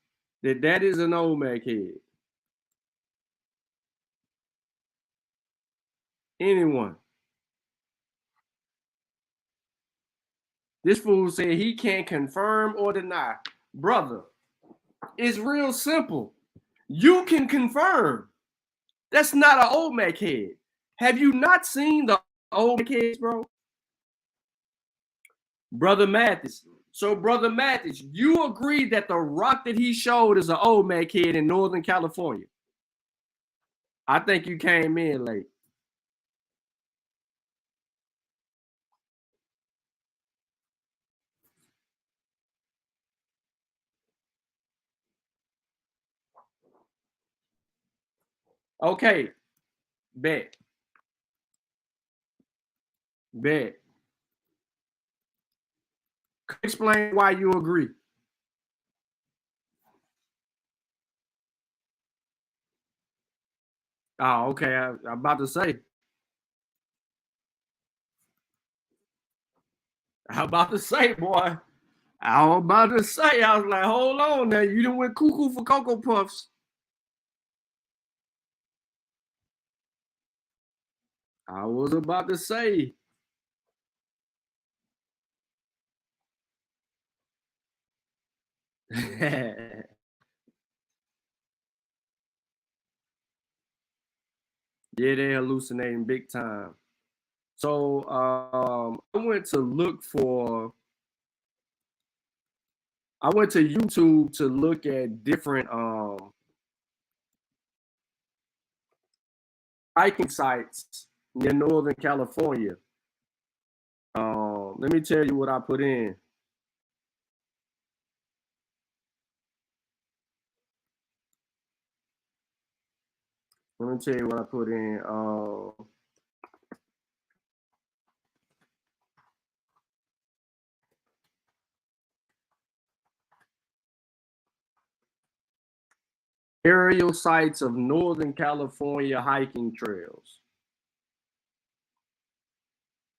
that that is an Olmec head? Anyone? This fool said he can't confirm or deny. Brother, it's real simple. You can confirm. That's not an Olmec head. Have you not seen the Olmec heads, bro? Brother Mathis. So, Brother Mathis, you agree that the rock that he showed is an Olmec head in Northern California? I think you came in late. Okay. Bet. Explain why you agree. Oh, okay. I'm about to say. Boy. I was like, hold on now. You done went cuckoo for Cocoa Puffs. I was about to say. Yeah, they hallucinating big time. So I went to YouTube to look at different hiking sites near Northern California. Let me tell you what I put in. Let me tell you what I put in. Aerial sites of Northern California hiking trails.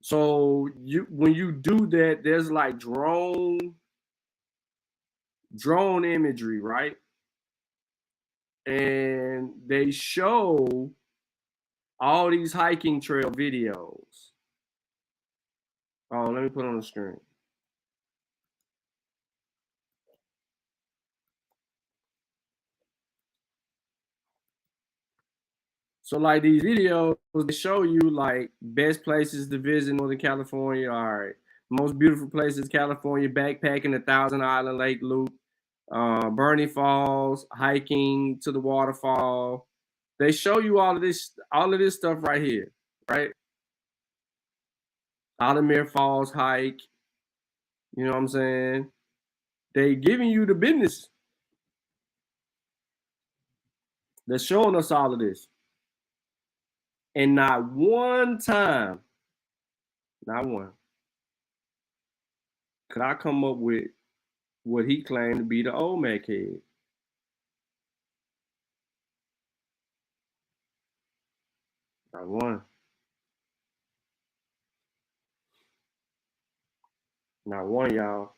So when you do that, there's like drone imagery, right? And they show all these hiking trail videos. Oh, let me put it on the screen. So like these videos, they show you like best places to visit Northern California. All right. Most beautiful places, California, backpacking, the Thousand Island Lake Loop, Bernie Falls, hiking to the waterfall. They show you all of this stuff right here, right? Altamir Falls hike. You know what I'm saying? They giving you the business. They're showing us all of this. And not one time, not one, could I come up with what he claimed to be the Olmec head. Not one. Not one, y'all.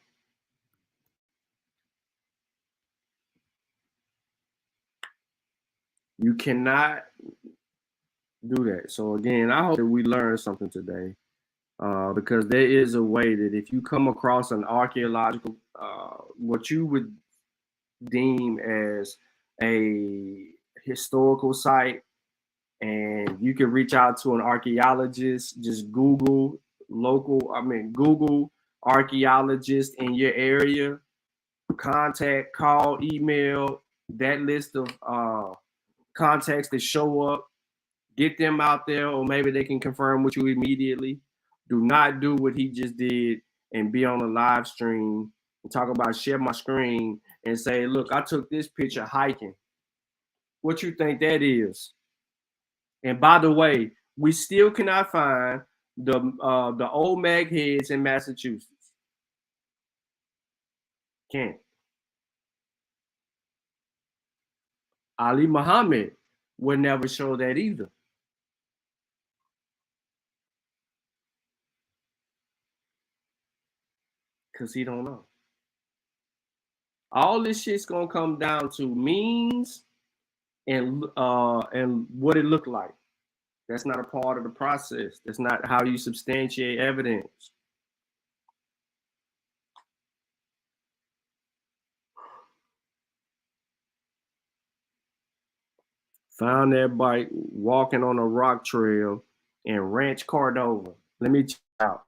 You cannot do that. So again, I hope that we learned something today, because there is a way that if you come across an archaeological, what you would deem as a historical site, and you can reach out to an archaeologist, just Google Google archaeologist in your area, contact, call, email, that list of contacts that show up, get them out there, or maybe they can confirm with you immediately. Do not do what he just did and be on a live stream and talk about share my screen and say, look, I took this picture hiking. What you think that is? And by the way, we still cannot find the Olmec heads in Massachusetts. Can't. Ali Muhammad would never show that either. Because he don't know. All this shit's gonna come down to means and what it looked like. That's not a part of the process. That's not how you substantiate evidence. Found that bike walking on a rock trail in Ranch Cordova. Let me check out.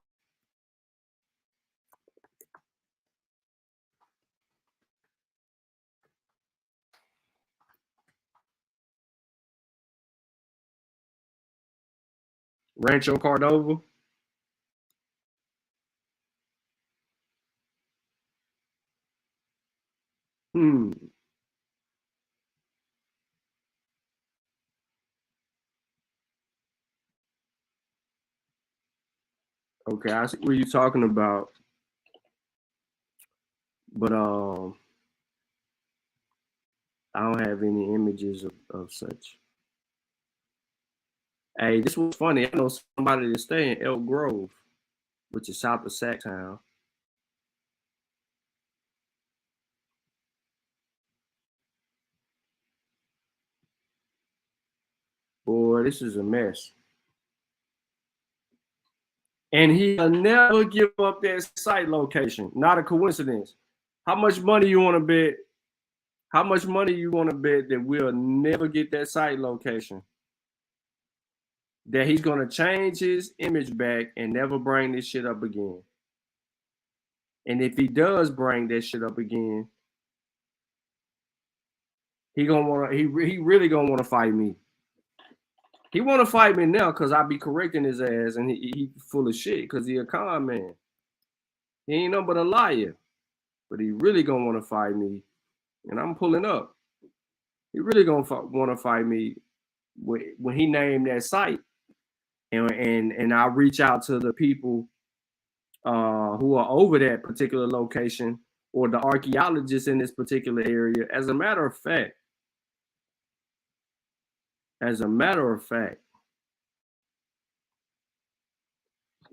Rancho Cordova. Okay, I see what you're talking about. But I don't have any images of such. Hey, this was funny. I know somebody that stay in Elk Grove, which is south of Sacktown. Boy, this is a mess. And he'll never give up that site location. Not a coincidence. How much money you want to bet? How much money you want to bet that we'll never get that site location? That he's going to change his image back and never bring this shit up again. And if he does bring that shit up again, he really gonna want to fight me. He want to fight me now because I be correcting his ass, and he full of shit because he a con man. He ain't nothing but a liar. But he really gonna want to fight me, and I'm pulling up. He really gonna want to fight me when he named that site, and I reach out to the people who are over that particular location or the archaeologists in this particular area. As a matter of fact,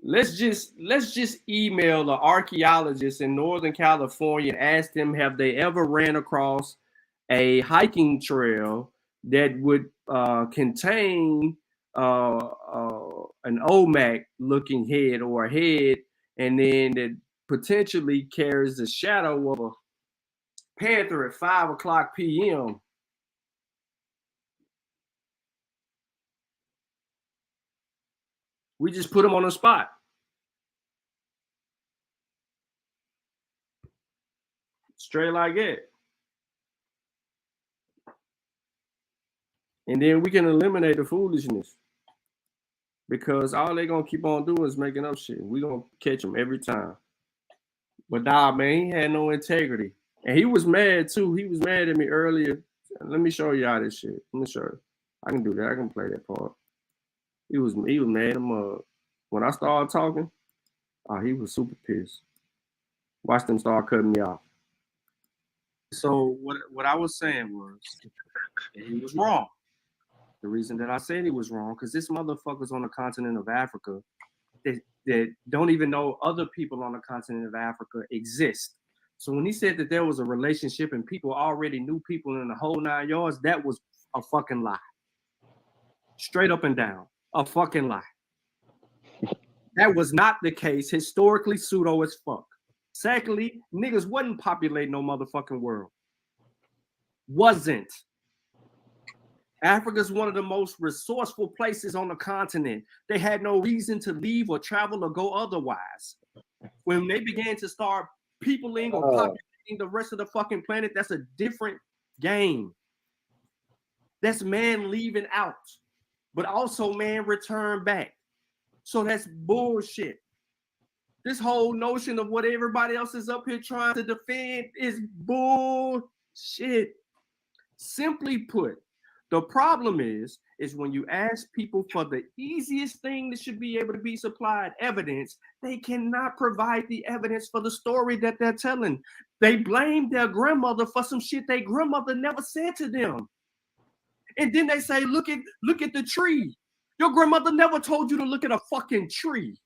let's just email the archaeologists in Northern California and ask them, have they ever ran across a hiking trail that would contain an Olmec looking head or a head, and then that potentially carries the shadow of a panther at 5:00 p.m. We just put them on the spot. Straight like that. And then we can eliminate the foolishness. Because all they gonna keep on doing is making up shit. We gonna catch them every time. But nah, man, he had no integrity. And he was mad too. He was mad at me earlier. Let me show you all this shit. Let me show you. I can do that. I can play that part. He was mad. When I started talking, he was super pissed. Watch them start cutting me off. So what I was saying was that he was wrong. The reason that I said he was wrong, because this motherfucker's on the continent of Africa that don't even know other people on the continent of Africa exist. So when he said that there was a relationship and people already knew people in the whole 9 yards, that was a fucking lie. Straight up and down, a fucking lie. That was not the case. Historically pseudo as fuck. Secondly, niggas wasn't populating no motherfucking world. Wasn't. Africa's one of the most resourceful places on the continent. They had no reason to leave or travel or go otherwise. When they began to start peopling or populating the rest of the fucking planet, that's a different game. That's man leaving out, but also man return back. So that's bullshit. This whole notion of what everybody else is up here trying to defend is bullshit. Simply put, the problem is when you ask people for the easiest thing that should be able to be supplied, evidence, they cannot provide the evidence for the story that they're telling. They blame their grandmother for some shit their grandmother never said to them. And then they say, look at the tree. Your grandmother never told you to look at a fucking tree.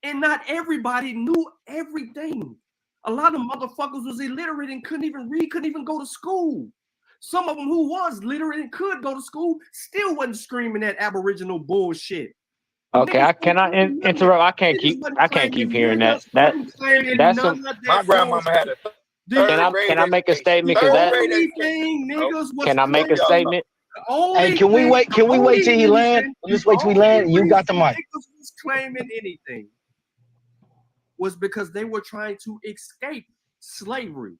And not everybody knew everything. A lot of motherfuckers was illiterate and couldn't even read, couldn't even go to school. Some of them who was literate and could go to school still wasn't screaming that Aboriginal bullshit. Okay, can I interrupt? I can't keep hearing that. That's some. My grandmama had a. Can I make a statement? Can I make a statement? Hey, can we wait till he land? Just wait till he land. You got the mic. Was claiming anything was because they were trying to escape slavery.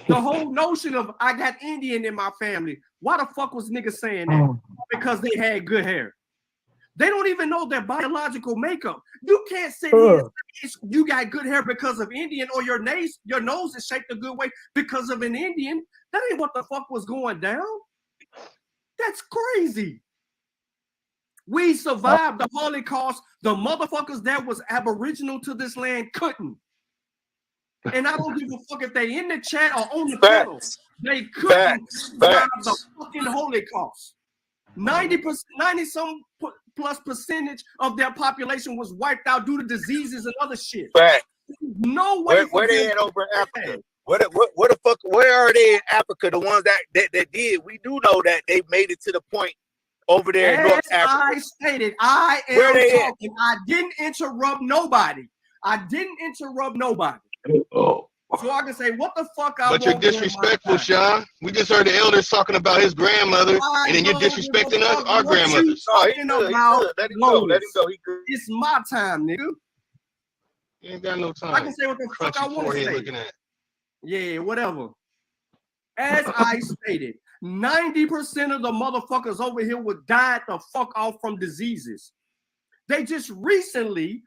The whole notion of I got Indian in my family. Why the fuck was niggas saying that? Because they had good hair. They don't even know their biological makeup. You can't sit here and say you got good hair because of Indian, or your nose is shaped a good way because of an Indian. That ain't what the fuck was going down. That's crazy. We survived the Holocaust. The motherfuckers that was Aboriginal to this land couldn't. And I don't give a fuck if they in the chat or on the panel. They couldn't survive the fucking Holocaust. 90% plus percentage of their population was wiped out due to diseases and other shit. No way. Where they at over in Africa? Where are they in Africa? The ones that did. We do know that they made it to the point over there in North Africa. I stated, I am talking. I didn't interrupt nobody. So I can say what the fuck I want. But you're disrespectful, Sean. We just heard the elders talking about his grandmother, and then you're disrespecting us, our grandmothers. Let him go. It's my time, nigga. You ain't got no time. I can say what the fuck I want to say. Looking at. Yeah, whatever. As I stated, 90% of the motherfuckers over here would die the fuck off from diseases. They just recently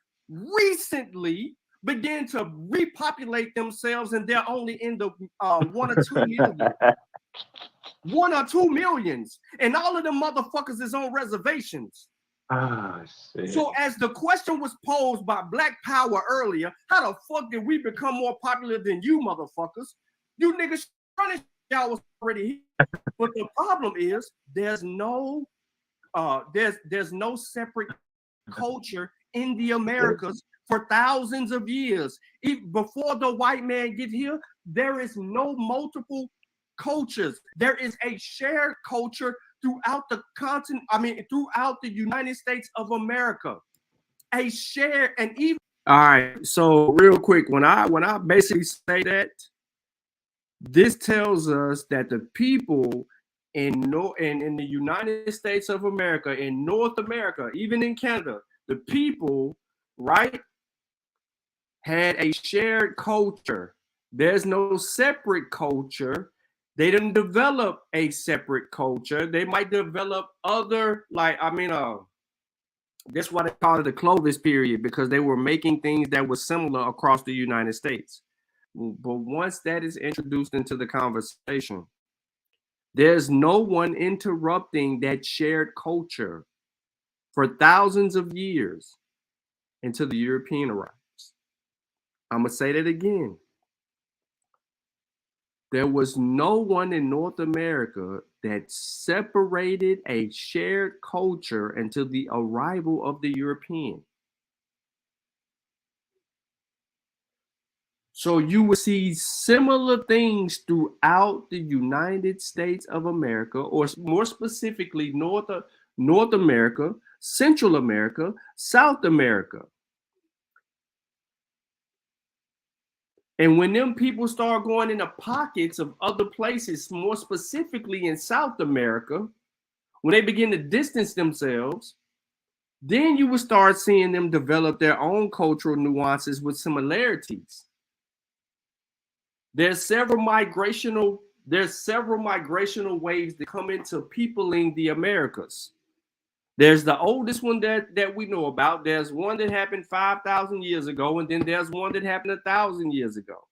began to repopulate themselves, and they're only in the 1 or 2 million. 1 or 2 millions. And all of them motherfuckers is on reservations. So as the question was posed by Black Power earlier, how the fuck did we become more popular than you motherfuckers? You niggas running, y'all was already here. But the problem is there's no separate culture in the Americas for thousands of years. Even before the white man get here, there is no multiple cultures. There is a shared culture throughout the continent. I mean, throughout the United States of America. A shared and even. All right. So real quick, when I basically say that, this tells us that the people in the United States of America, in North America, even in Canada, the people, right, had a shared culture. There's no separate culture. They didn't develop a separate culture. They might develop other, that's why they call it the Clovis period, because they were making things that were similar across the United States. But once that is introduced into the conversation, there's no one interrupting that shared culture for thousands of years until the European arrives. I'm going to say that again. There was no one in North America that separated a shared culture until the arrival of the European. So you will see similar things throughout the United States of America, or more specifically, North America, Central America, South America. And when them people start going into pockets of other places, more specifically in South America, when they begin to distance themselves, then you will start seeing them develop their own cultural nuances with similarities. There's several migrational waves that come into peopling the Americas. There's the oldest one that we know about. There's one that happened 5,000 years ago, and then there's one that happened 1,000 years ago.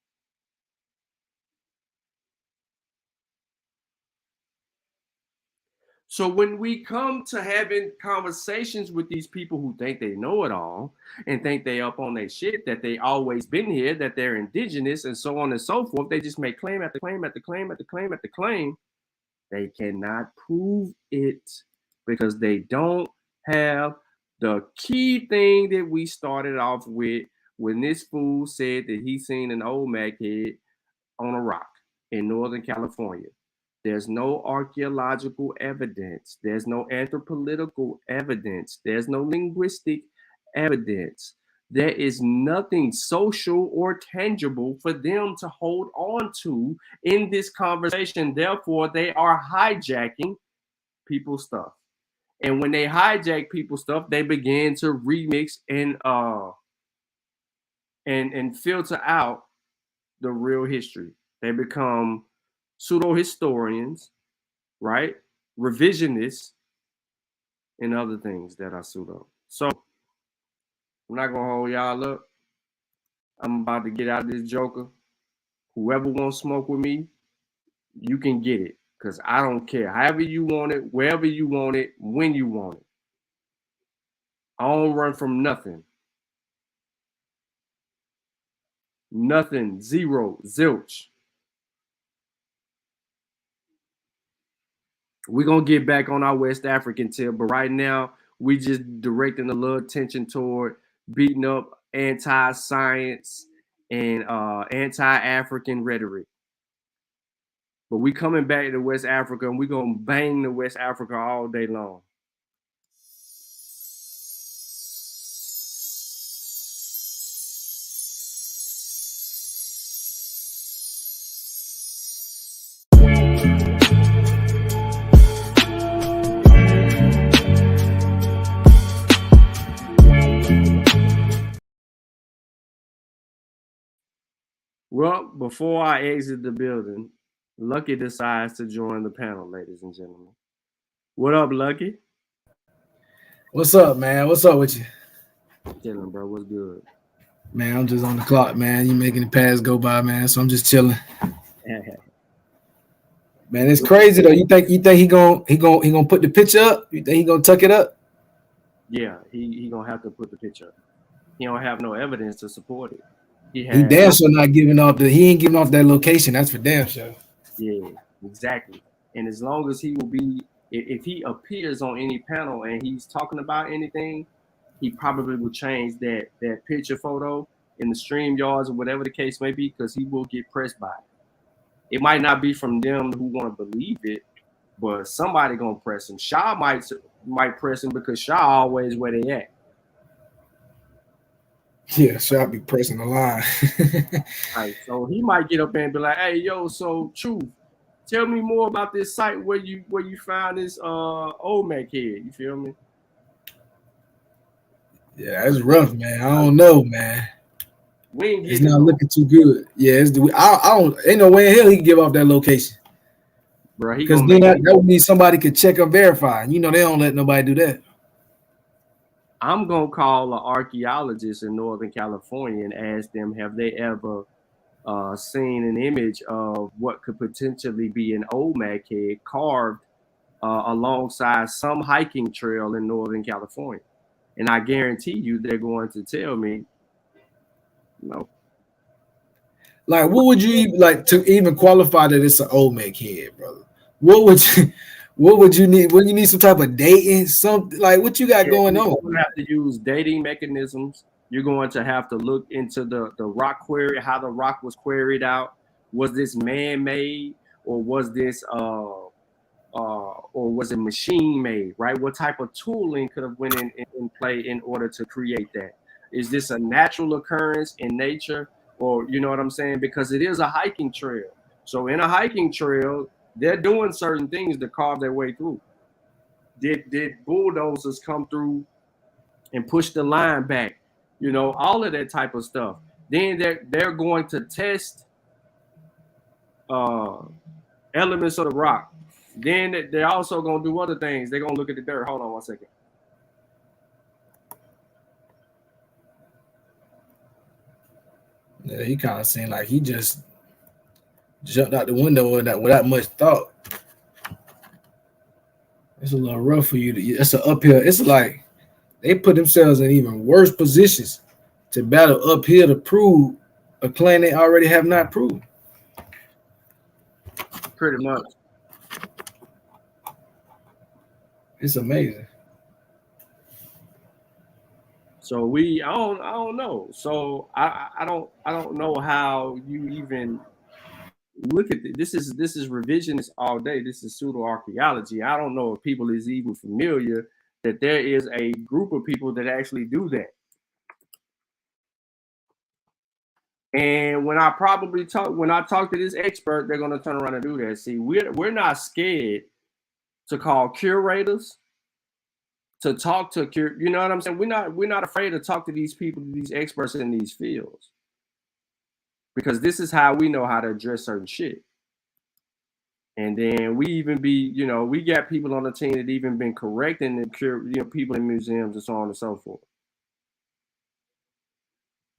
So when we come to having conversations with these people who think they know it all and think they up on their shit, that they always been here, that they're indigenous and so on and so forth, they just make claim after claim after claim after claim after claim. They cannot prove it because they don't have the key thing that we started off with when this fool said that he seen an Olmec head on a rock in Northern California. There's no archaeological evidence. There's no anthropological evidence. There's no linguistic evidence. There is nothing social or tangible for them to hold on to in this conversation. Therefore, they are hijacking people's stuff. And when they hijack people's stuff, they begin to remix and filter out the real history. They become pseudo-historians, right? Revisionists, and other things that are pseudo. So I'm not gonna hold y'all up. I'm about to get out of this joker. Whoever wants smoke with me, you can get it. Because I don't care. However you want it, wherever you want it, when you want it. I don't run from nothing. Nothing. Zero. Zilch. We're going to get back on our West African tip, but right now, we just directing a little attention toward beating up anti-science and anti-African rhetoric. But we coming back to West Africa, and we're going to bang the West Africa all day long. Well, before I exit the building, Lucky decides to join the panel, ladies and gentlemen. What up, Lucky? What's up, man? What's up with you? Chilling, bro. What's good? Man, I'm just on the clock, man. You making the pass go by, man. So I'm just chilling. Man, it's crazy though. You think he gonna put the picture up? You think he gonna tuck it up? Yeah, he gonna have to put the picture up. He don't have no evidence to support it. He damn sure not giving off he ain't giving off that location. That's for damn sure. Yeah, exactly. And as long as he will be, if he appears on any panel and he's talking about anything, he probably will change that picture photo in the stream yards or whatever the case may be, because he will get pressed by it. It might not be from them who want to believe it, but somebody gonna press him. Shaw might press him because Shaw always where they at. Yeah, Shaw be pressing the line. Right, so he might get up there and be like, "Hey, yo, so Truth, tell me more about this site where you found this Olmec head." You feel me? Yeah, it's rough, man. I don't know, man. It's not looking too good. Yeah, I don't. Ain't no way in hell he can give off that location, bro. Because then that would mean somebody could check and verify. You know they don't let nobody do that. I'm gonna call an archaeologist in Northern California and ask them, have they ever seen an image of what could potentially be an Olmec head carved alongside some hiking trail in Northern California? And I guarantee you they're going to tell me no. Like, what would you like to even qualify that it's an Olmec head, brother? What would you need? Would you need some type of dating? Something like what you got going on? You're going to have to use dating mechanisms. You're going to have to look into the rock query, how the rock was queried out. Was this man-made, or was this or was it machine-made? Right? What type of tooling could have went in play in order to create that? Is this a natural occurrence in nature, or you know what I'm saying? Because it is a hiking trail. So in a hiking trail, they're doing certain things to carve their way through. Did bulldozers come through and push the line back? You know, all of that type of stuff. Then they're going to test elements of the rock. Then they're also going to do other things. They're going to look at the dirt. Hold on one second. Yeah, he kind of seemed like he just jumped out the window without much thought. It's a little rough for you. It's an uphill. It's like they put themselves in even worse positions to battle uphill to prove a claim they already have not proved. Pretty much. It's amazing. So I don't know. So I don't know how you even look at this. This is revisionist all day. This is pseudo archaeology. I don't know if people is even familiar that there is a group of people that actually do that. And when I talk to this expert, they're gonna turn around and do that. See, we're not scared to call curators, to talk to you know what I'm saying? We're not afraid to talk to these people, these experts in these fields. Because this is how we know how to address certain shit. And then we even we got people on the team that even been correcting the people in museums and so on and so forth.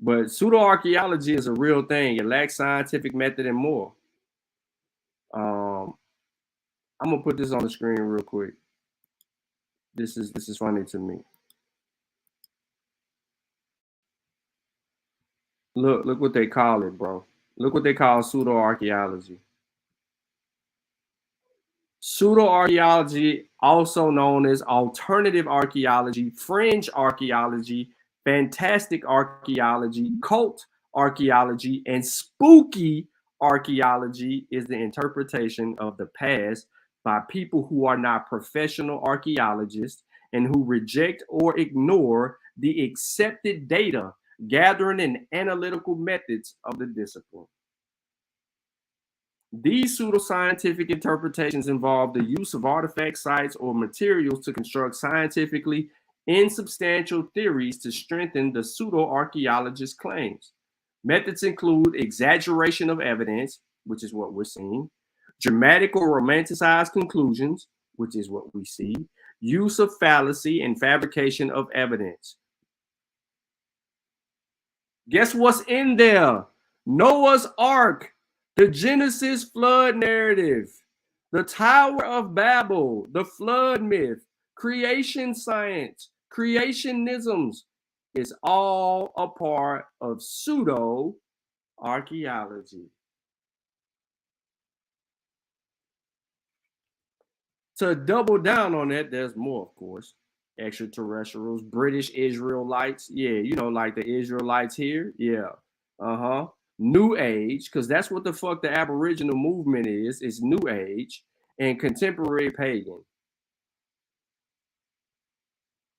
But pseudo-archaeology is a real thing. It lacks scientific method and more. I'm gonna put this on the screen real quick. This is funny to me. Look what they call it, bro. Look what they call pseudo-archaeology. Pseudo-archaeology, also known as alternative archaeology, fringe archaeology, fantastic archaeology, cult archaeology, and spooky archaeology, is the interpretation of the past by people who are not professional archaeologists and who reject or ignore the accepted data, gathering and analytical methods of the discipline. These pseudoscientific interpretations involve the use of artifact sites or materials to construct scientifically insubstantial theories to strengthen the pseudo-archaeologist's claims. Methods include exaggeration of evidence, which is what we're seeing, dramatic or romanticized conclusions, which is what we see, use of fallacy and fabrication of evidence. Guess what's in there? Noah's Ark, the Genesis flood narrative, the Tower of Babel, the flood myth, creation science, creationisms. Is all a part of pseudo archaeology. To double down on that, there's more, of course. Extraterrestrials, British Israelites. Yeah, you know, like the Israelites here. Yeah. New Age, because that's what the fuck the Aboriginal movement is. It's New Age and contemporary pagan.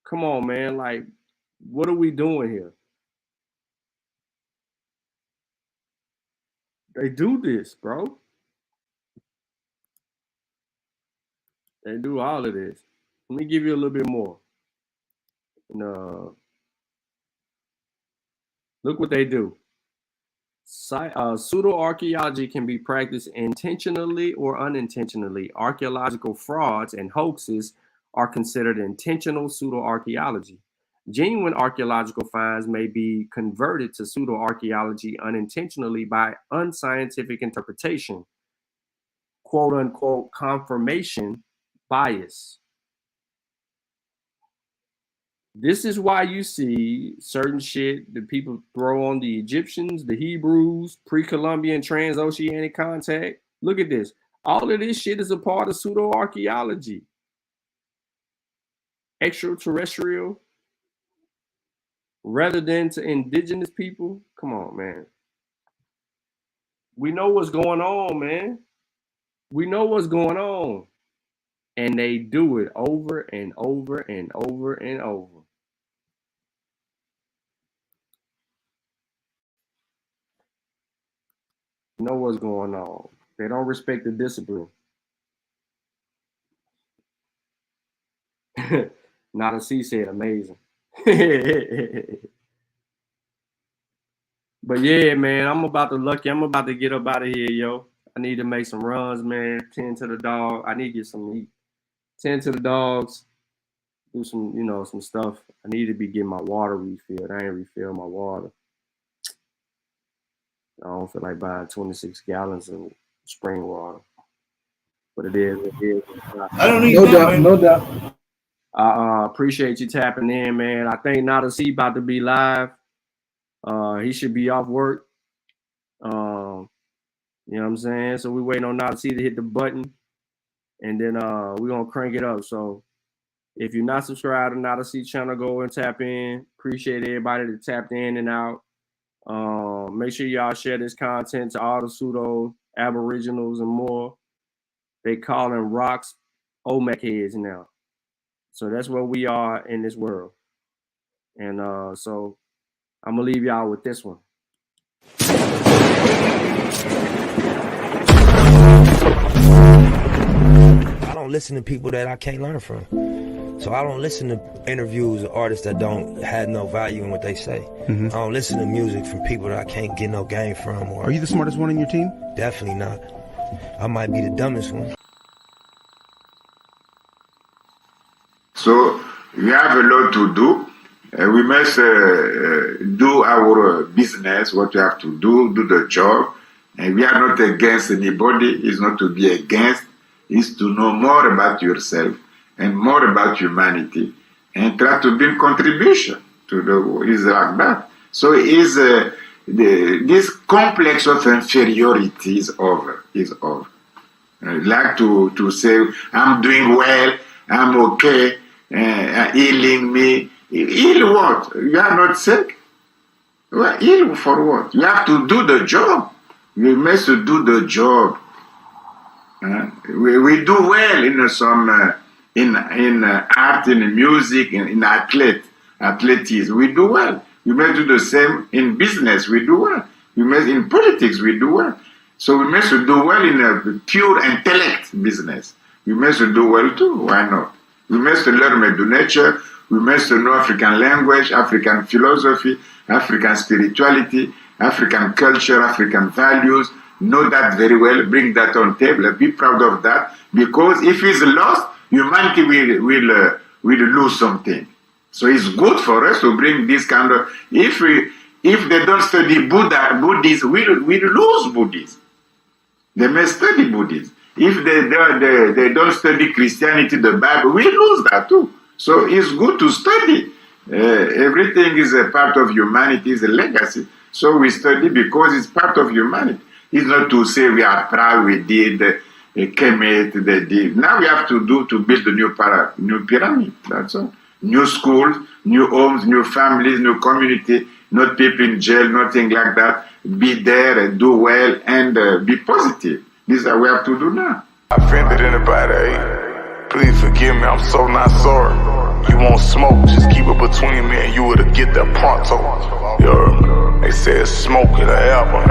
Come on, man. Like, what are we doing here? They do this, bro. They do all of this. Let me give you a little bit more. Look what they do. Pseudo-archaeology can be practiced intentionally or unintentionally. Archaeological frauds and hoaxes are considered intentional pseudo-archaeology. Genuine archaeological finds may be converted to pseudo-archaeology unintentionally by unscientific interpretation, quote-unquote confirmation bias. This is why you see certain shit that people throw on the Egyptians, the Hebrews, pre-Columbian transoceanic contact. Look at this. All of this shit is a part of pseudo-archaeology. Extraterrestrial, rather than to indigenous people. Come on, man. We know what's going on, man. We know what's going on. And they do it over and over and over and over. Know what's going on. They don't respect the discipline. Not a C said amazing. But yeah, man, I'm about to get up out of here, yo. I need to make some runs, man. Tend to the dog. I need to get some meat. Tend to the dogs. Do some, some stuff. I need to be getting my water refilled. I ain't refilled my water. I don't feel like buying 26 gallons of spring water. But it is. I don't need no doubt. I appreciate you tapping in, man. I think Nada C about to be live. He should be off work. You know what I'm saying? So we waiting on Nada C to hit the button. And then we're going to crank it up. So if you're not subscribed to Nada C channel, go and tap in. Appreciate everybody that tapped in and out. Make sure y'all share this content to all the pseudo Aboriginals and more. They call them rocks Olmec heads now. So that's where we are in this world. And so I'm going to leave y'all with this one. I don't listen to people that I can't learn from. So I don't listen to interviews of artists that don't have no value in what they say. I don't listen to music from people that I can't get no game from. Are you the smartest one on your team? Definitely not. I might be the dumbest one. So we have a lot to do. We must do our business, what we have to do the job. And we are not against anybody. It's not to be against. It's to know more about yourself and more about humanity and try to bring contribution to the world. It's like that. So this complex of inferiority is over. Like to say, I'm doing well, I'm okay, healing me. Heal what? You are not sick. Well, heal for what? You have to do the job. You must do the job. We do well in some in art, in music, in athleticism. We do well. We must do the same in business. We do well. We must in politics. We do well. So we must do well in a pure intellect business. We must do well too. Why not? We must learn Medu nature. We must know African language, African philosophy, African spirituality, African culture, African values, know that very well, bring that on table, be proud of that, because if it's lost, humanity will lose something. So it's good for us to bring this kind of, if they don't study Buddhism, we'll lose Buddhism. They may study Buddhism. If they don't study Christianity, the Bible, we lose that too. So it's good to study. Everything is a part of humanity, is a legacy. So we study because it's part of humanity. It's not to say we are proud, we did, Kemet, they did. Now we have to build a new pyramid, that's all. New schools, new homes, new families, new community, not people in jail, nothing like that. Be there and do well and be positive. This is what we have to do now. I offended anybody, please forgive me, I'm so not sorry. You won't smoke, just keep it between me and you to get that pronto. They said smoke in the air, but